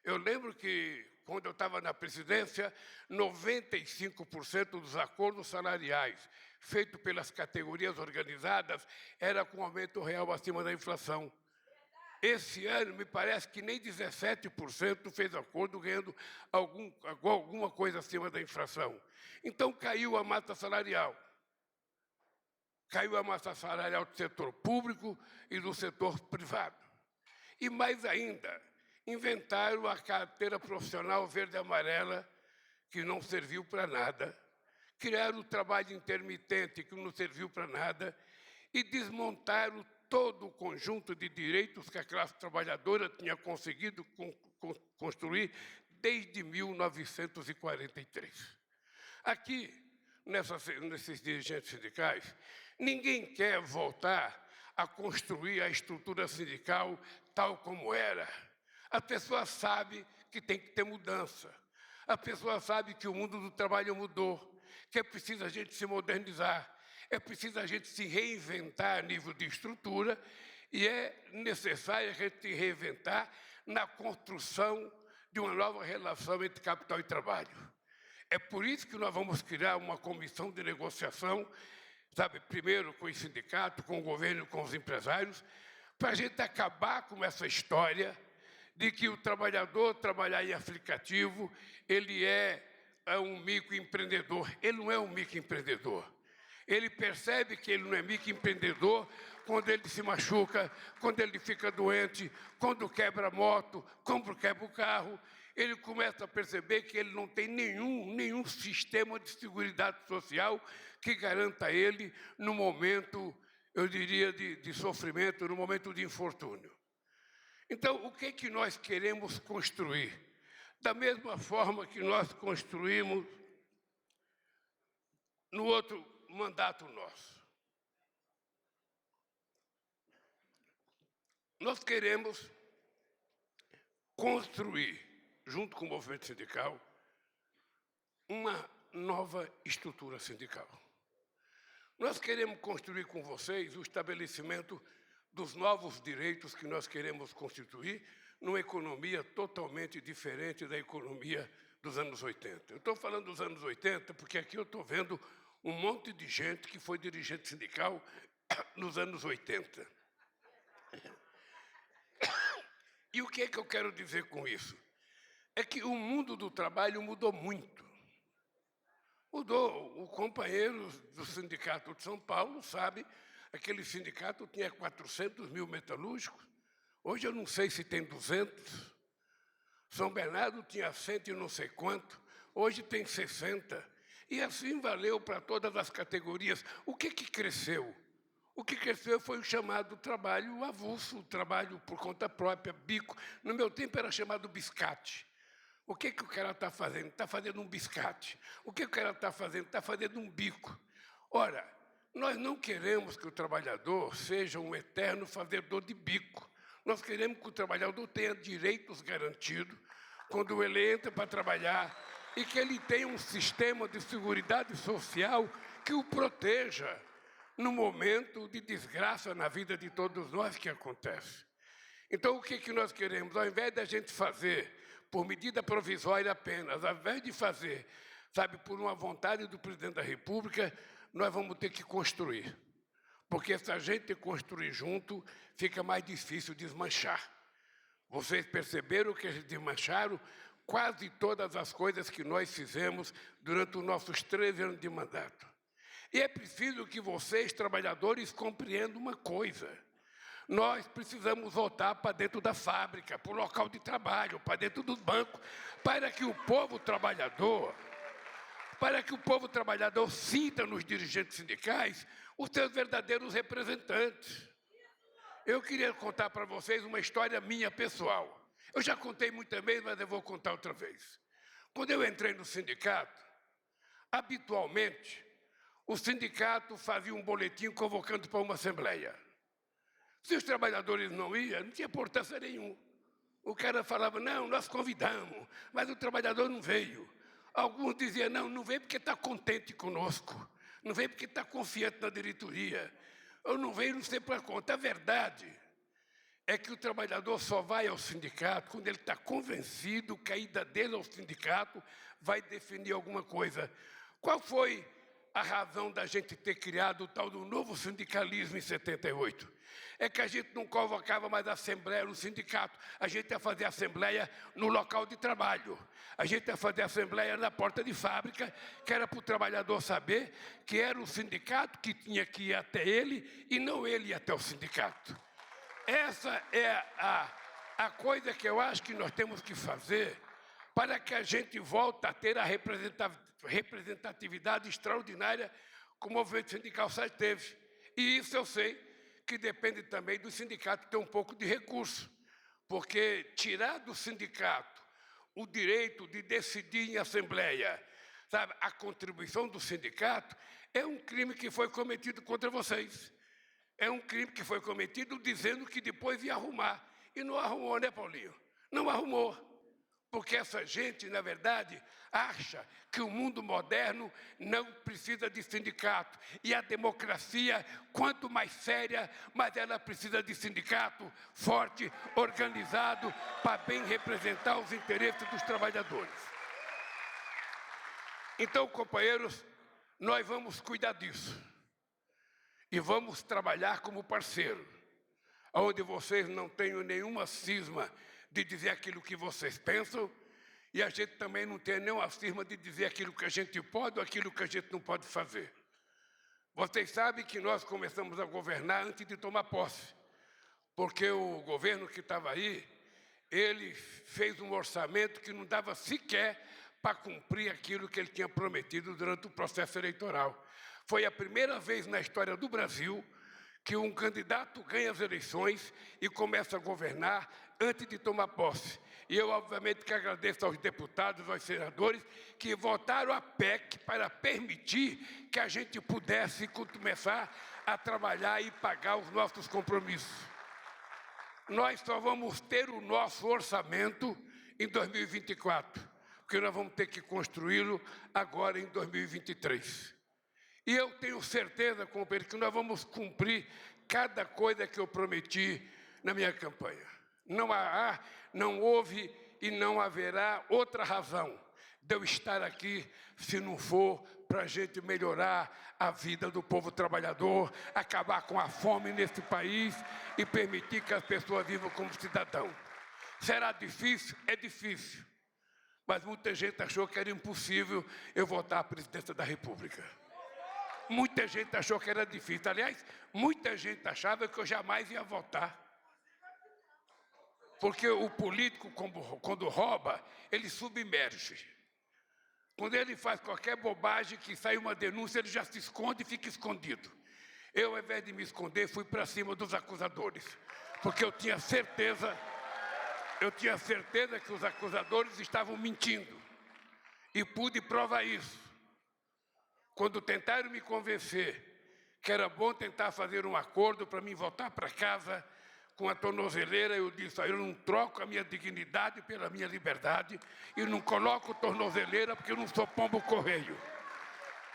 Speaker 14: Eu lembro que, quando eu estava na presidência, 95% dos acordos salariais feitos pelas categorias organizadas era com aumento real acima da inflação. Esse ano, me parece que nem 17% fez acordo ganhando alguma coisa acima da inflação. Então, caiu a massa salarial. Caiu a massa salarial do setor público e do setor privado. E mais ainda, inventaram a carteira profissional verde e amarela, que não serviu para nada. Criaram o trabalho intermitente, que não serviu para nada. E desmontaram todo o conjunto de direitos que a classe trabalhadora tinha conseguido construir desde 1943. Aqui, nesses dirigentes sindicais, ninguém quer voltar a construir a estrutura sindical tal como era. A pessoa sabe que tem que ter mudança. A pessoa sabe que o mundo do trabalho mudou, que é preciso a gente se modernizar, é preciso a gente se reinventar a nível de estrutura e é necessário a gente se reinventar na construção de uma nova relação entre capital e trabalho. É por isso que nós vamos criar uma comissão de negociação, sabe, primeiro com os sindicatos, com o governo, com os empresários, para a gente acabar com essa história de que o trabalhador trabalhar em aplicativo, ele é um microempreendedor. Ele não é um microempreendedor. Ele percebe que ele não é microempreendedor quando ele se machuca, quando ele fica doente, quando quebra a moto, quando quebra o carro. Ele começa a perceber que ele não tem nenhum sistema de seguridade social que garanta a ele no momento, eu diria, de sofrimento, no momento de infortúnio. Então, o que que nós queremos construir? Da mesma forma que nós construímos no outro mandato nosso. Nós queremos construir, junto com o movimento sindical, uma nova estrutura sindical. Nós queremos construir com vocês o estabelecimento dos novos direitos que nós queremos constituir numa economia totalmente diferente da economia dos anos 80. Eu estou falando dos anos 80 porque aqui eu estou vendo um monte de gente que foi dirigente sindical nos anos 80. E o que é que eu quero dizer com isso? É que o mundo do trabalho mudou muito. Mudou. O companheiro do Sindicato de São Paulo sabe, aquele sindicato tinha 400 mil metalúrgicos, hoje eu não sei se tem 200. São Bernardo tinha 100 e não sei quanto, hoje tem 60. E assim valeu para todas as categorias. O que cresceu? O que cresceu foi o chamado trabalho avulso, o trabalho por conta própria, bico. No meu tempo era chamado biscate. O que o cara está fazendo? Está fazendo um biscate. O que o cara está fazendo? Está fazendo um bico. Ora, nós não queremos que o trabalhador seja um eterno fazedor de bico. Nós queremos que o trabalhador tenha direitos garantidos quando ele entra para trabalhar e que ele tenha um sistema de seguridade social que o proteja no momento de desgraça na vida de todos nós que acontece. Então, o que nós queremos? Ao invés da gente fazer por medida provisória apenas, ao invés de fazer, sabe, por uma vontade do presidente da República, nós vamos ter que construir. Porque se a gente construir junto, fica mais difícil desmanchar. Vocês perceberam que eles desmancharam quase todas as coisas que nós fizemos durante os nossos 13 anos de mandato. E é preciso que vocês, trabalhadores, compreendam uma coisa. Nós precisamos voltar para dentro da fábrica, para o local de trabalho, para dentro dos bancos, para que o povo trabalhador sinta nos dirigentes sindicais os seus verdadeiros representantes. Eu queria contar para vocês uma história minha pessoal. Eu já contei muitas vezes, mas eu vou contar outra vez. Quando eu entrei no sindicato, habitualmente, o sindicato fazia um boletim convocando para uma assembleia. Se os trabalhadores não iam, não tinha importância nenhuma. O cara falava, não, nós convidamos, mas o trabalhador não veio. Alguns diziam, não veio porque está contente conosco, não veio porque está confiante na diretoria, ou não veio não sei para conta. A verdade é que o trabalhador só vai ao sindicato quando ele está convencido que a ida dele ao sindicato vai definir alguma coisa. Qual foi a razão da gente ter criado o tal do novo sindicalismo em 78? É que a gente não convocava mais assembleia no sindicato, a gente ia fazer assembleia no local de trabalho. A gente ia fazer assembleia na porta de fábrica, que era para o trabalhador saber que era o sindicato que tinha que ir até ele e não ele ir até o sindicato. Essa é a coisa que eu acho que nós temos que fazer para que a gente volte a ter a representatividade extraordinária que o movimento sindical sempre teve. E isso eu sei que depende também do sindicato ter um pouco de recurso, porque tirar do sindicato o direito de decidir em assembleia, sabe, a contribuição do sindicato, é um crime que foi cometido contra vocês. É um crime que foi cometido dizendo que depois ia arrumar. E não arrumou, né, Paulinho? Não arrumou. Porque essa gente, na verdade, acha que o mundo moderno não precisa de sindicato. E a democracia, quanto mais séria, mais ela precisa de sindicato forte, organizado, para bem representar os interesses dos trabalhadores. Então, companheiros, nós vamos cuidar disso. E vamos trabalhar como parceiro, onde vocês não tenham nenhuma cisma de dizer aquilo que vocês pensam, e a gente também não tem nenhuma cisma de dizer aquilo que a gente pode ou aquilo que a gente não pode fazer. Vocês sabem que nós começamos a governar antes de tomar posse, porque o governo que estava aí, ele fez um orçamento que não dava sequer para cumprir aquilo que ele tinha prometido durante o processo eleitoral. Foi a primeira vez na história do Brasil que um candidato ganha as eleições e começa a governar antes de tomar posse. E eu, obviamente, que agradeço aos deputados, aos senadores, que votaram a PEC para permitir que a gente pudesse começar a trabalhar e pagar os nossos compromissos. Nós só vamos ter o nosso orçamento em 2024, porque nós vamos ter que construí-lo agora em 2023. E eu tenho certeza, companheiro, que nós vamos cumprir cada coisa que eu prometi na minha campanha. Não houve e não haverá outra razão de eu estar aqui se não for para a gente melhorar a vida do povo trabalhador, acabar com a fome nesse país e permitir que as pessoas vivam como cidadão. Será difícil? É difícil. Mas muita gente achou que era impossível eu votar à presidência da República. Muita gente achou que era difícil. Aliás, muita gente achava que eu jamais ia votar. Porque o político, quando rouba, ele submerge. Quando ele faz qualquer bobagem, que sai uma denúncia, ele já se esconde e fica escondido. Eu, ao invés de me esconder, fui para cima dos acusadores. Porque eu tinha certeza que os acusadores estavam mentindo. E pude provar isso. Quando tentaram me convencer que era bom tentar fazer um acordo para mim voltar para casa com a tornozeleira, eu disse, eu não troco a minha dignidade pela minha liberdade e não coloco tornozeleira porque eu não sou pombo correio.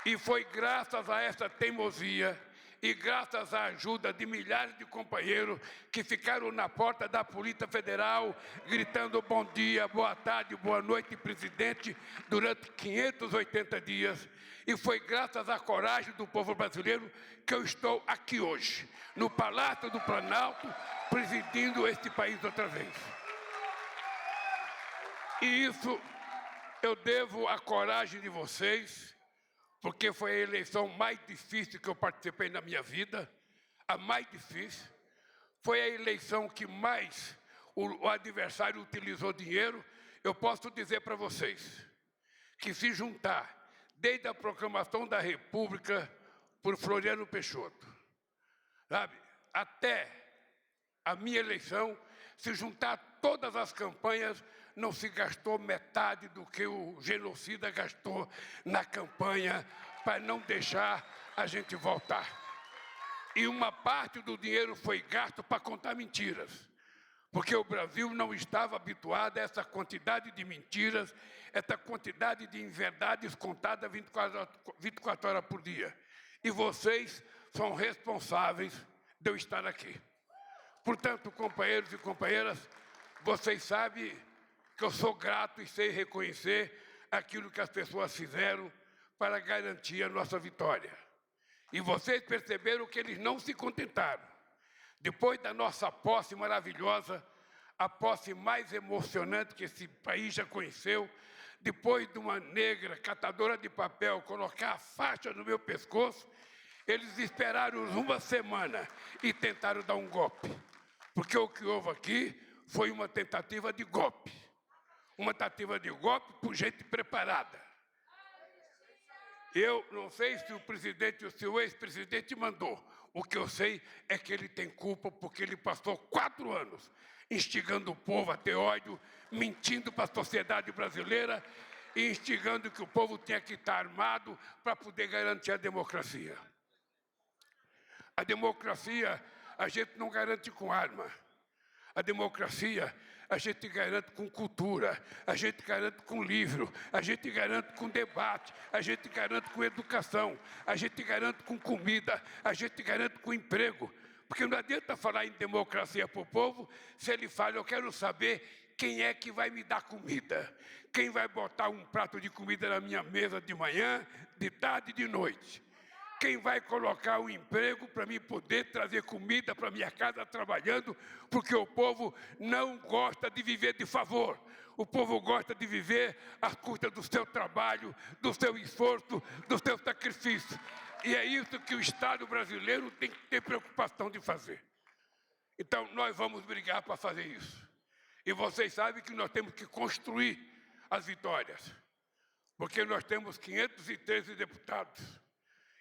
Speaker 14: E foi graças a essa teimosia e graças à ajuda de milhares de companheiros que ficaram na porta da Polícia Federal, gritando bom dia, boa tarde, boa noite, presidente, durante 580 dias. E foi graças à coragem do povo brasileiro que eu estou aqui hoje, no Palácio do Planalto, presidindo este país outra vez. E isso eu devo à coragem de vocês, porque foi a eleição mais difícil que eu participei na minha vida, a mais difícil. Foi a eleição que mais o adversário utilizou dinheiro. Eu posso dizer para vocês que se juntar, desde a proclamação da República por Floriano Peixoto, sabe, até a minha eleição, se juntar todas as campanhas, não se gastou metade do que o genocida gastou na campanha para não deixar a gente voltar. E uma parte do dinheiro foi gasto para contar mentiras, porque o Brasil não estava habituado a essa quantidade de mentiras, essa quantidade de inverdades contadas 24 horas por dia. E vocês são responsáveis de eu estar aqui. Portanto, companheiros e companheiras, vocês sabem que eu sou grato e sei reconhecer aquilo que as pessoas fizeram para garantir a nossa vitória. E vocês perceberam que eles não se contentaram. Depois da nossa posse maravilhosa, a posse mais emocionante que esse país já conheceu, depois de uma negra catadora de papel colocar a faixa no meu pescoço, eles esperaram uma semana e tentaram dar um golpe. Porque o que houve aqui foi uma tentativa de golpe. Uma tentativa de golpe por gente preparada. Eu não sei se o presidente ou se o ex-presidente mandou. O que eu sei é que ele tem culpa porque ele passou 4 anos instigando o povo a ter ódio, mentindo para a sociedade brasileira e instigando que o povo tinha que estar armado para poder garantir a democracia. A democracia a gente não garante com arma. A democracia a gente garante com cultura, a gente garante com livro, a gente garante com debate, a gente garante com educação, a gente garante com comida, a gente garante com emprego. Porque não adianta falar em democracia para o povo se ele fala, eu quero saber quem é que vai me dar comida, quem vai botar um prato de comida na minha mesa de manhã, de tarde e de noite. Quem vai colocar um emprego para mim poder trazer comida para minha casa trabalhando, porque o povo não gosta de viver de favor. O povo gosta de viver à custa do seu trabalho, do seu esforço, do seu sacrifício. E é isso que o Estado brasileiro tem que ter preocupação de fazer. Então, nós vamos brigar para fazer isso. E vocês sabem que nós temos que construir as vitórias, porque nós temos 513 deputados.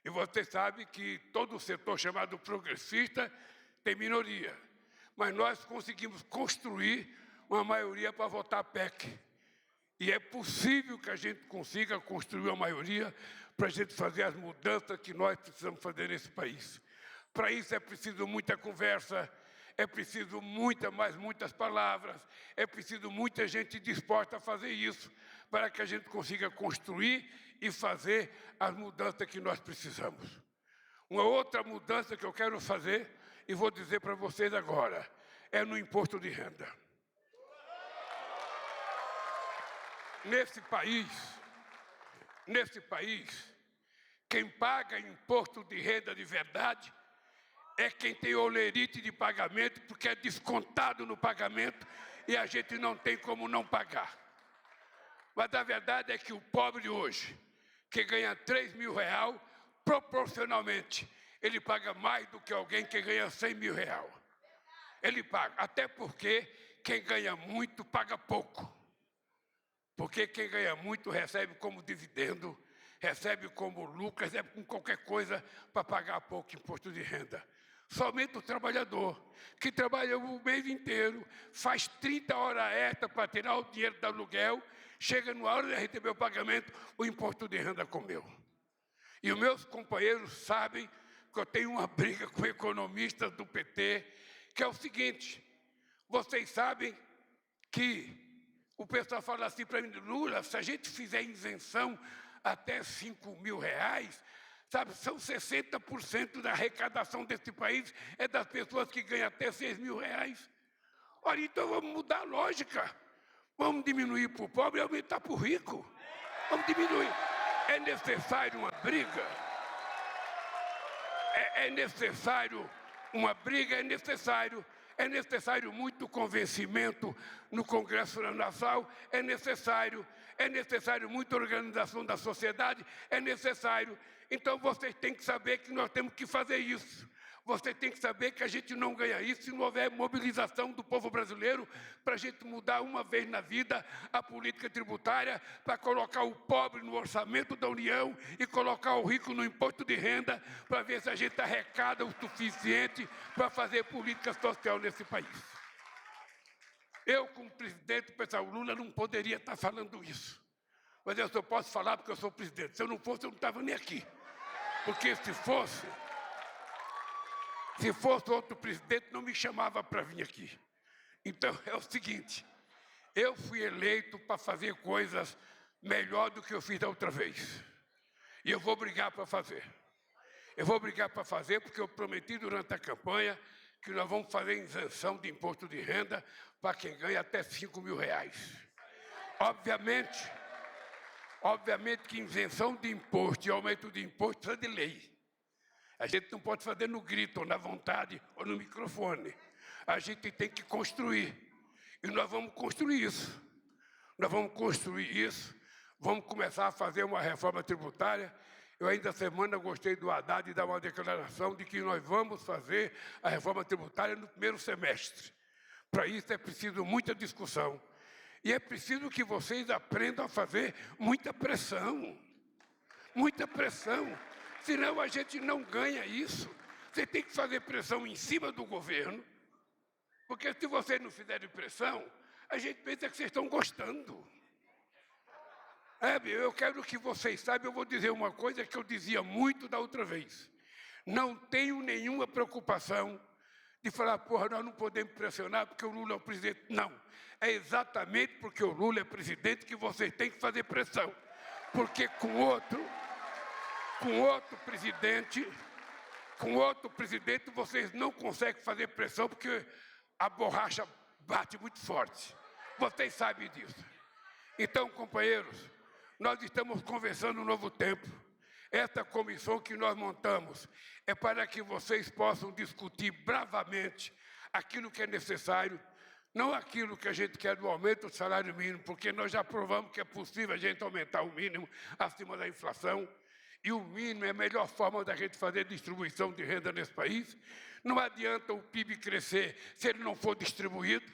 Speaker 14: E você sabe que todo o setor chamado progressista tem minoria. Mas nós conseguimos construir uma maioria para votar PEC. E é possível que a gente consiga construir uma maioria para a gente fazer as mudanças que nós precisamos fazer nesse país. Para isso é preciso muita conversa, é preciso muitas palavras, é preciso muita gente disposta a fazer isso, para que a gente consiga construir e fazer as mudanças que nós precisamos. Uma outra mudança que eu quero fazer, e vou dizer para vocês agora, é no imposto de renda. Nesse país, quem paga imposto de renda de verdade é quem tem olerite de pagamento, porque é descontado no pagamento e a gente não tem como não pagar. Mas a verdade é que o pobre hoje, que ganha R$3.000, proporcionalmente, ele paga mais do que alguém que ganha R$100.000. Ele paga, até porque quem ganha muito paga pouco. Porque quem ganha muito recebe como dividendo, recebe como lucro, recebe com qualquer coisa para pagar pouco imposto de renda. Somente o trabalhador, que trabalha o mês inteiro, faz 30 horas extra para tirar o dinheiro do aluguel, chega na hora de receber o pagamento, o imposto de renda comeu. E os meus companheiros sabem que eu tenho uma briga com economistas do PT, que é o seguinte, vocês sabem que o pessoal fala assim para mim, Lula, se a gente fizer isenção até R$5.000, Sabe, são 60% da arrecadação desse país é das pessoas que ganham até R$6.000. Ora, então vamos mudar a lógica. Vamos diminuir para o pobre e aumentar para o rico. Vamos diminuir. É necessário uma briga? É necessário uma briga? É necessário muito convencimento no Congresso Nacional, é necessário muita organização da sociedade, é necessário. Então, vocês têm que saber que nós temos que fazer isso. Vocês têm que saber que a gente não ganha isso se não houver mobilização do povo brasileiro para a gente mudar uma vez na vida a política tributária, para colocar o pobre no orçamento da União e colocar o rico no imposto de renda, para ver se a gente arrecada o suficiente para fazer política social nesse país. Eu, como presidente, pessoal, Lula não poderia estar falando isso. Mas eu só posso falar porque eu sou presidente. Se eu não fosse, eu não estava nem aqui. Porque se fosse outro presidente, não me chamava para vir aqui. Então, é o seguinte, eu fui eleito para fazer coisas melhor do que eu fiz da outra vez. E eu vou brigar para fazer. Eu vou brigar para fazer porque eu prometi durante a campanha que nós vamos fazer isenção de imposto de renda para quem ganha até R$5.000. Obviamente que isenção de imposto e aumento de imposto é de lei. A gente não pode fazer no grito, ou na vontade, ou no microfone. A gente tem que construir. E nós vamos construir isso. Vamos começar a fazer uma reforma tributária. Eu ainda essa semana gostei do Haddad dar uma declaração de que nós vamos fazer a reforma tributária no primeiro semestre. Para isso é preciso muita discussão. E é preciso que vocês aprendam a fazer muita pressão. Muita pressão. Senão a gente não ganha isso. Você tem que fazer pressão em cima do governo, porque se vocês não fizerem pressão, a gente pensa que vocês estão gostando. Eu quero que vocês saibam, eu vou dizer uma coisa que eu dizia muito da outra vez. Não tenho nenhuma preocupação de falar, porra, nós não podemos pressionar porque o Lula é o presidente. Não, é exatamente porque o Lula é presidente que vocês têm que fazer pressão. Porque com outro presidente, vocês não conseguem fazer pressão porque a borracha bate muito forte. Vocês sabem disso. Então, companheiros, nós estamos conversando um novo tempo. Esta comissão que nós montamos é para que vocês possam discutir bravamente aquilo que é necessário, não aquilo que a gente quer do aumento do salário mínimo, porque nós já provamos que é possível a gente aumentar o mínimo acima da inflação. E o mínimo é a melhor forma da gente fazer distribuição de renda nesse país. Não adianta o PIB crescer se ele não for distribuído,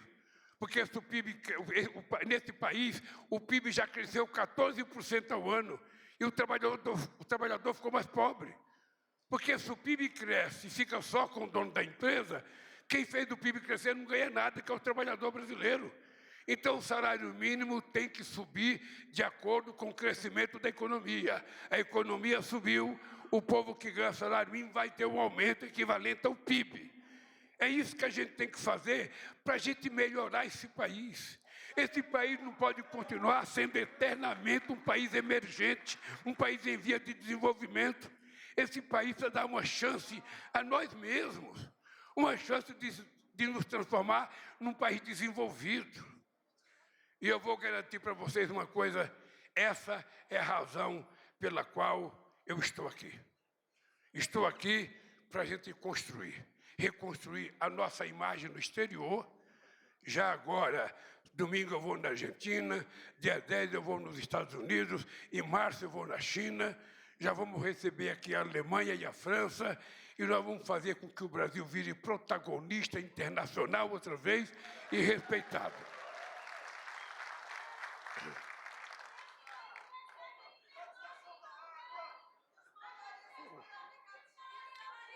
Speaker 14: porque se o PIB, nesse país o PIB já cresceu 14% ao ano e o trabalhador ficou mais pobre. Porque se o PIB cresce e fica só com o dono da empresa, quem fez o PIB crescer não ganha nada, que é o trabalhador brasileiro. Então, o salário mínimo tem que subir de acordo com o crescimento da economia. A economia subiu, o povo que ganha salário mínimo vai ter um aumento equivalente ao PIB. É isso que a gente tem que fazer para a gente melhorar esse país. Esse país não pode continuar sendo eternamente um país emergente, um país em via de desenvolvimento. Esse país precisa dar uma chance a nós mesmos, uma chance de nos transformar num país desenvolvido. E eu vou garantir para vocês uma coisa, essa é a razão pela qual eu estou aqui. Estou aqui para a gente reconstruir a nossa imagem no exterior. Já agora, domingo eu vou na Argentina, dia 10 eu vou nos Estados Unidos, em março eu vou na China, já vamos receber aqui a Alemanha e a França, e nós vamos fazer com que o Brasil vire protagonista internacional outra vez e respeitado.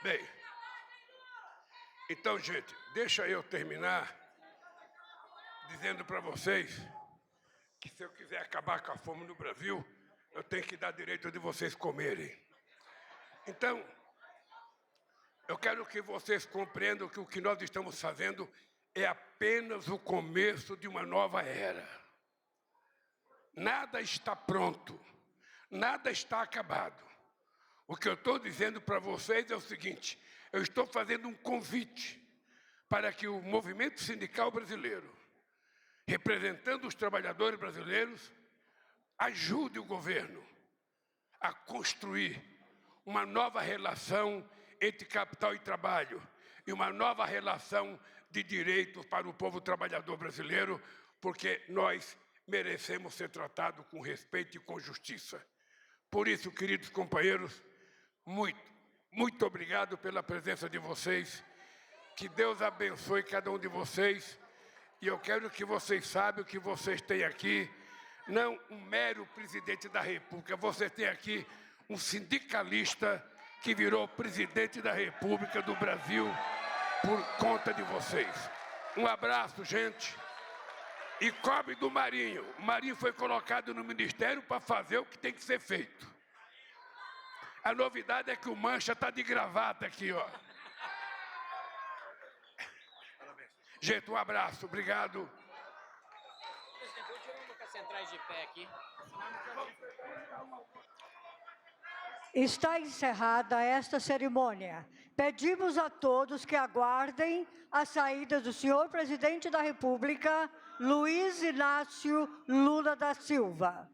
Speaker 14: Bem, então, gente, deixa eu terminar dizendo para vocês que se eu quiser acabar com a fome no Brasil, eu tenho que dar direito de vocês comerem. Então, eu quero que vocês compreendam que o que nós estamos fazendo é apenas o começo de uma nova era. Nada está pronto, nada está acabado. O que eu estou dizendo para vocês é o seguinte: eu estou fazendo um convite para que o movimento sindical brasileiro, representando os trabalhadores brasileiros, ajude o governo a construir uma nova relação entre capital e trabalho e uma nova relação de direitos para o povo trabalhador brasileiro, porque nós merecemos ser tratados com respeito e com justiça. Por isso, queridos companheiros, muito obrigado pela presença de vocês. Que Deus abençoe cada um de vocês. E eu quero que vocês saibam que vocês têm aqui não um mero presidente da República, vocês têm aqui um sindicalista que virou presidente da República do Brasil por conta de vocês. Um abraço, gente. E cobre do Marinho. O Marinho foi colocado no ministério para fazer o que tem que ser feito. A novidade é que o Mancha está de gravata aqui, ó. Gente, um abraço, obrigado.
Speaker 4: Presidente, vou tirar uma centrais de pé aqui.
Speaker 2: Está encerrada esta cerimônia. Pedimos a todos que aguardem a saída do senhor presidente da República, Luiz Inácio Lula da Silva.